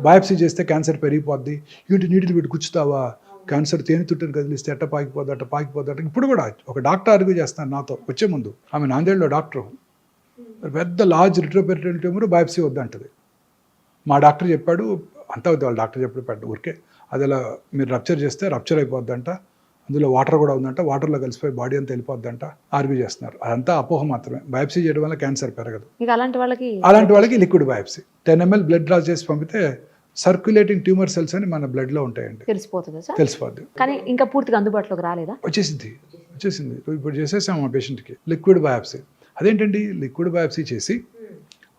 బయాప్సీ చేస్తే క్యాన్సర్ పెరిగిపోద్ది, నీటిని పెట్టి కూర్చుతావా, క్యాన్సర్ తేనె తుట్టని కదిలిస్తే అట్ట పాకిపోద్ది. ఇప్పుడు కూడా ఒక డాక్టర్ ఆర్గ్యూ చేస్తాను నాతో వచ్చే ముందు. ఆమె నాందేడ్లో డాక్టర్, పెద్ద లార్జ్ రిట్రోపెరిటోనియల్ ట్యూమర్, బయాప్సీ వద్దంటది. మా డాక్టర్ చెప్పాడు, అంతా వద్దు, వాళ్ళ డాక్టర్ చెప్పాడు ఊరికే, అది అలా మీరు రప్చర్ చేస్తే రప్చర్ అయిపోద్దంట, అందులో వాటర్ కూడా ఉందంట, వాటర్లో కలిసిపోయి బాడీ అంతా వెళ్ళిపోద్దంట, ఆర్గ్యూ చేస్తున్నారు. అదంతా అపోహ మాత్రమే. బయాప్సీ చేయడం వల్ల క్యాన్సర్ పెరగదు. అలాంటి వాళ్ళకి liquid biopsy 10 ml blood draw చేసి పంపితే సర్క్యులేటింగ్ ట్యూమర్ సెల్స్ అని మన బ్లడ్లో ఉంటాయండి. తెలిసిపోద్ది. కానీ ఇంకా పూర్తిగా అందుబాటులోకి రాలేదా? వచ్చేసింది. ఇప్పుడు చేసేసాం ఆ పేషెంట్కి లిక్విడ్ బయాప్సీ. అదేంటండి, లిక్విడ్ బయాప్సీ చేసి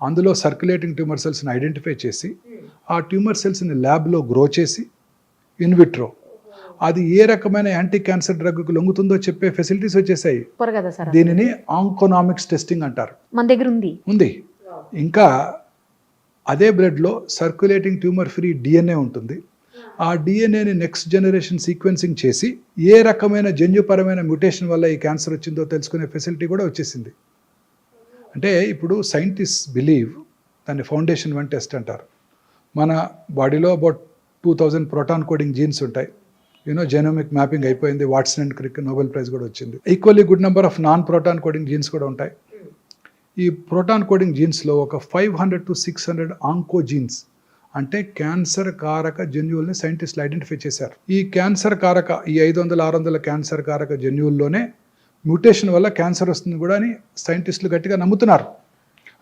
అందులో సర్క్యులేటింగ్ ట్యూమర్ సెల్స్ని ఐడెంటిఫై చేసి ఆ ట్యూమర్ సెల్స్ని ల్యాబ్లో గ్రో చేసి ఇన్విట్రో అది ఏ రకమైన యాంటీ క్యాన్సర్ డ్రగ్కు లొంగుతుందో చెప్పే ఫెసిలిటీస్ వచ్చేసాయి. దీనిని ఆంకోనామిక్స్ టెస్టింగ్ అంటారు. మన దగ్గర ఉంది. ఇంకా అదే బ్లడ్లో సర్క్యులేటింగ్ ట్యూమర్ ఫ్రీ DNA ఉంటుంది. ఆ DNAని నెక్స్ట్ జనరేషన్ సీక్వెన్సింగ్ చేసి ఏ రకమైన జన్యుపరమైన మ్యూటేషన్ వల్ల ఈ క్యాన్సర్ వచ్చిందో తెలుసుకునే ఫెసిలిటీ కూడా వచ్చేసింది. అంటే ఇప్పుడు సైంటిస్ట్ బిలీవ్ దాన్ని ఫౌండేషన్ 1 టెస్ట్ అంటారు. మన బాడీలో అబౌట్ 2000 ప్రోటాన్ కోడింగ్ జీన్స్ ఉంటాయి. జెనోమిక్ మ్యాపింగ్ అయిపోయింది, Watson and Crick Nobel prize కూడా వచ్చింది. Equally good number of non proton coding jeans కూడా ఉంటాయి. ఈ ప్రోటాన్ కోడింగ్ జీన్స్లో ఒక 500 to 600 ఆంకో జీన్స్, అంటే క్యాన్సర్ కారక జన్యువుల్ని సైంటిస్టులు ఐడెంటిఫై చేశారు. ఈ క్యాన్సర్ కారక, ఈ 500-600 క్యాన్సర్ కారక జన్యువుల్లోనే మ్యూటేషన్ వల్ల క్యాన్సర్ వస్తుంది కూడా అని సైంటిస్టులు గట్టిగా నమ్ముతున్నారు.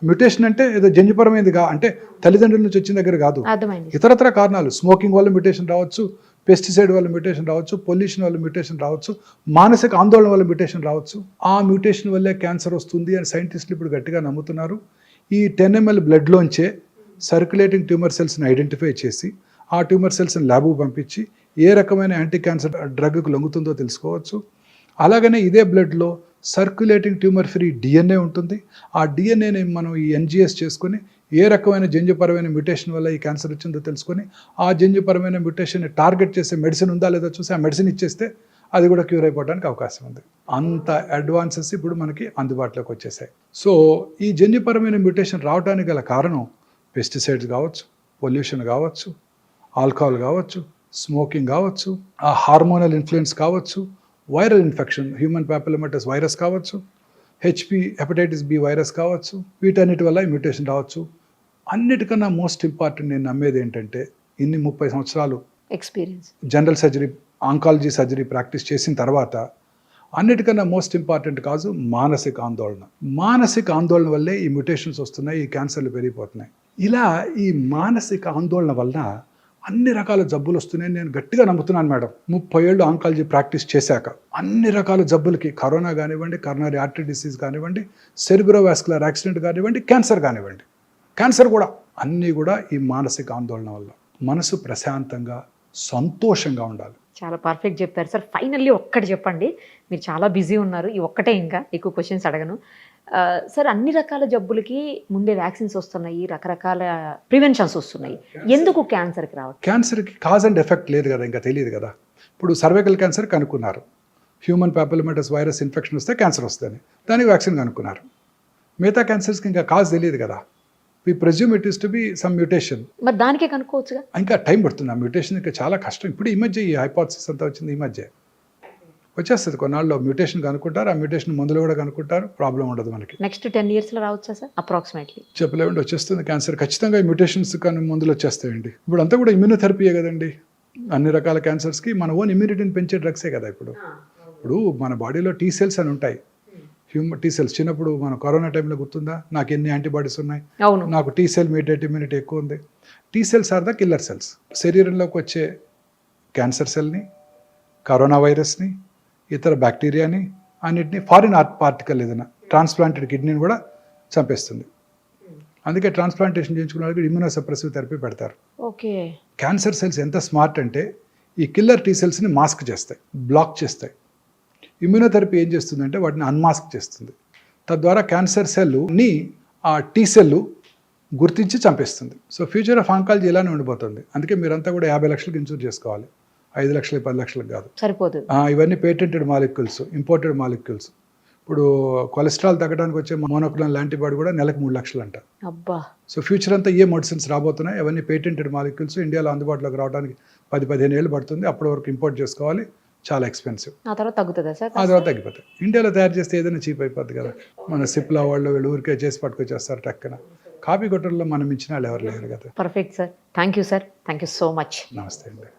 మ్యూటేషన్ అంటే ఏదో జన్యుపరమైనదిగా అంటే తల్లిదండ్రుల నుంచి వచ్చిన దగ్గర కాదు, అర్థమైంది. ఇతరత్ర కారణాలు, స్మోకింగ్ వల్ల మ్యూటేషన్ రావచ్చు, పెస్టిసైడ్ వల్ల మ్యూటేషన్ రావచ్చు, పొల్యూషన్ వల్ల మ్యూటేషన్ రావచ్చు, మానసిక ఆందోళన వల్ల మ్యూటేషన్ రావచ్చు. ఆ మ్యూటేషన్ వల్లే క్యాన్సర్ వస్తుంది అని సైంటిస్టులు ఇప్పుడు గట్టిగా నమ్ముతున్నారు. ఈ 10 ml బ్లడ్లోంచే సర్క్యులేటింగ్ ట్యూమర్ సెల్స్ని ఐడెంటిఫై చేసి ఆ ట్యూమర్ సెల్స్ని ల్యాబ్కు పంపించి ఏ రకమైన యాంటీ క్యాన్సర్ డ్రగ్కు లొంగుతుందో తెలుసుకోవచ్చు. అలాగనే ఇదే బ్లడ్లో సర్క్యులేటింగ్ ట్యూమర్ ఫ్రీ డిఎన్ఏ ఉంటుంది. ఆ డిఎన్ఏని మనం ఈ ఎన్జిఎస్ చేసుకొని ఏ రకమైన జన్యుపరమైన మ్యూటేషన్ వల్ల ఈ క్యాన్సర్ వచ్చిందో తెలుసుకొని ఆ జన్యుపరమైన మ్యూటేషన్ని టార్గెట్ చేసే మెడిసిన్ ఉందా లేదా చూసి ఆ మెడిసిన్ ఇచ్చేస్తే అది కూడా క్యూర్ అయిపోవడానికి అవకాశం ఉంది. అంత అడ్వాన్సెస్ ఇప్పుడు మనకి అందుబాటులోకి వచ్చేసాయి. సో ఈ జన్యుపరమైన మ్యూటేషన్ రావడానికి గల కారణం పెస్టిసైడ్స్ కావచ్చు, పొల్యూషన్ కావచ్చు, ఆల్కహాల్ కావచ్చు, స్మోకింగ్ కావచ్చు, ఆ హార్మోనల్ ఇన్ఫ్లుయెన్స్ కావచ్చు, వైరల్ ఇన్ఫెక్షన్, హ్యూమన్ ప్యాపిలోమాటస్ వైరస్ కావచ్చు, హెపటైటిస్ బి వైరస్ కావచ్చు, వీటన్నిటి వల్ల ఈ మ్యూటేషన్ రావచ్చు. అన్నిటికన్నా మోస్ట్ ఇంపార్టెంట్ నేను నమ్మేది ఏంటంటే ఇన్ని 30 సంవత్సరాలు experience general surgery, oncology surgery practice చేసిన తర్వాత అన్నిటికన్నా మోస్ట్ ఇంపార్టెంట్ కాదు మానసిక ఆందోళన. మానసిక ఆందోళన వల్లే ఈ మ్యూటేషన్స్ వస్తున్నాయి, ఈ క్యాన్సర్లు పెరిగిపోతున్నాయి. ఇలా ఈ మానసిక ఆందోళన వలన అన్ని రకాల జబ్బులు వస్తున్నాయని నేను గట్టిగా నమ్ముతున్నాను మేడం. 30 ఏళ్ళు ఆంకాలజీ ప్రాక్టీస్ చేశాక అన్ని రకాల జబ్బులకి, కరోనా కానివ్వండి, కరోనరీ ఆర్టరీ డిసీజ్ కానివ్వండి, సెరిబ్రోవాస్కులర్ యాక్సిడెంట్ కానివ్వండి, క్యాన్సర్ కానివ్వండి, క్యాన్సర్ కూడా అన్నీ కూడా ఈ మానసిక ఆందోళన వల్ల. మనసు ప్రశాంతంగా సంతోషంగా ఉండాలి. చాలా పర్ఫెక్ట్ చెప్పారు సార్. ఫైనల్లీ ఒక్కటి చెప్పండి, మీరు చాలా బిజీ ఉన్నారు, ఈ ఒక్కటే, ఇంకా ఎక్కువ క్వశ్చన్స్ అడగను. సార్, అన్ని రకాల జబ్బులకి ముందే వ్యాక్సిన్స్ వస్తున్నాయి, రకరకాల ప్రివెన్షన్స్ వస్తున్నాయి, ఎందుకు క్యాన్సర్కి రావట్లేదు? క్యాన్సర్కి కాజ్ అండ్ ఎఫెక్ట్ లేదు కదా, ఇంకా తెలియదు కదా. ఇప్పుడు సర్వైకల్ క్యాన్సర్ కనుక్కున్నారు, హ్యూమన్ ప్యాపిలోమాటస్ వైరస్ ఇన్ఫెక్షన్ వస్తే క్యాన్సర్ వస్తుంది, దానికి వ్యాక్సిన్ కనుక్కున్నారు. మిగతా క్యాన్సర్స్కి ఇంకా కాజ్ తెలియదు కదా. We presume it is to be some mutation. మరి దానికే కనుక్కోవచ్చుగా. ఇంకా టైం పడుతుంది. ఆ మ్యూటేషన్ ఇంకా చాలా కష్టం. ఇప్పుడు ఈ మధ్య ఈ హైపోథసిస్ అంతా వచ్చింది, ఈ మధ్య వచ్చేస్తుంది. కొన్నాళ్ళు మ్యూటేషన్ కనుక్కుంటారు, ఆ మ్యూటేషన్ మందులు కూడా కనుక్కుంటారు, ప్రాబ్లం ఉండదు మనకి. నెక్స్ట్ 10 yearsలో రావచ్చా సార్ అప్రాక్సిమేట్లీ? చెప్పలేమండి, వచ్చేస్తుంది క్యాన్సర్ ఖచ్చితంగా. ఈ మ్యూటేషన్స్ కానీ మందులు వచ్చేస్తాయండి. ఇప్పుడు అంతా కూడా ఇమ్యూనోథెరపీయే కదండి. అన్ని రకాల క్యాన్సర్స్కి మన ఓన్ ఇమ్యూనిటీని పెంచే డ్రగ్సే కదా. ఇప్పుడు మన బాడీలో టీ సెల్స్ అని ఉంటాయి, హ్యూమన్ టీ సెల్స్. చిన్నప్పుడు మన కరోనా టైంలో గుర్తుందా, నాకు ఎన్ని యాంటీబాడీస్ ఉన్నాయి, నాకు టీ సెల్ మీడియేట్ ఇమ్యూనిటీ ఎక్కువ ఉంది. T cells are the killer cells. శరీరంలోకి వచ్చే క్యాన్సర్ సెల్ని, కరోనా వైరస్ని, ఇతర బ్యాక్టీరియాని, అన్నిటిని, ఫారిన్ పార్టికల్ ఏదైనా ట్రాన్స్ప్లాంటెడ్ కిడ్నీని కూడా చంపేస్తుంది. అందుకే ట్రాన్స్ప్లాంటేషన్ చేయించుకున్న వాళ్ళకి ఇమ్యూనోసప్రెసివ్ థెరపీ పెడతారు. ఓకే. క్యాన్సర్ సెల్స్ ఎంత స్మార్ట్ అంటే ఈ కిల్లర్ టీ సెల్స్ని మాస్క్ చేస్తాయి, బ్లాక్ చేస్తాయి. ఇమ్యూనోథెరపీ ఏం చేస్తుందంటే వాటిని అన్మాస్క్ చేస్తుంది. తద్వారా క్యాన్సర్ సెల్ని ఆ టీ సెల్ గుర్తించి చంపేస్తుంది. సో ఫ్యూచర్ ఆఫ్ ఆంకాలజీ ఇలానే ఉండిపోతుంది. అందుకే మీరంతా కూడా 50 లక్షలకు ఇన్సూర్ చేసుకోవాలి, 5 లక్షలు 10 లక్షలకు కాదు, సరిపోదు. ఇవన్నీ పేటెంటెడ్ మాలిక్యూల్స్, ఇంపోర్టెడ్ మాలిక్యూల్స్. ఇప్పుడు కొలెస్ట్రాల్ తగ్గడానికి వచ్చే మోనోక్లోనల్ యాంటీబాడీ కూడా నెలకు 3 లక్షలు అంట. అబ్బా. సో ఫ్యూచర్ అంతా ఏ మెడిసిన్స్ రాబోతున్నాయి, అవన్నీ పేటెంటెడ్ మాలిక్యూల్స్. ఇండియాలో అందుబాటులోకి రావడానికి 10-15 ఏళ్ళు పడుతుంది. అప్పటి వరకు ఇంపోర్ట్ చేసుకోవాలి, చాలా ఎక్స్పెన్సివ్. ఆ తర్వాత తగ్గుతుందా సార్? ఆ తర్వాత తగ్గిపోతాయి. ఇండియాలో తయారు చేస్తే ఏదైనా చీప్ అయిపోద్ది కదా. మన సిప్లా వాళ్ళు వీళ్ళు ఊరికే చేసి పట్టుకొచ్చేస్తారు టక్కన. కాపీ కొట్టల్లో మనం ఇచ్చిన వాళ్ళు ఎవరు లేరు కదా. Perfect sir, thank you sir, thank you so much. నమస్తే అండి.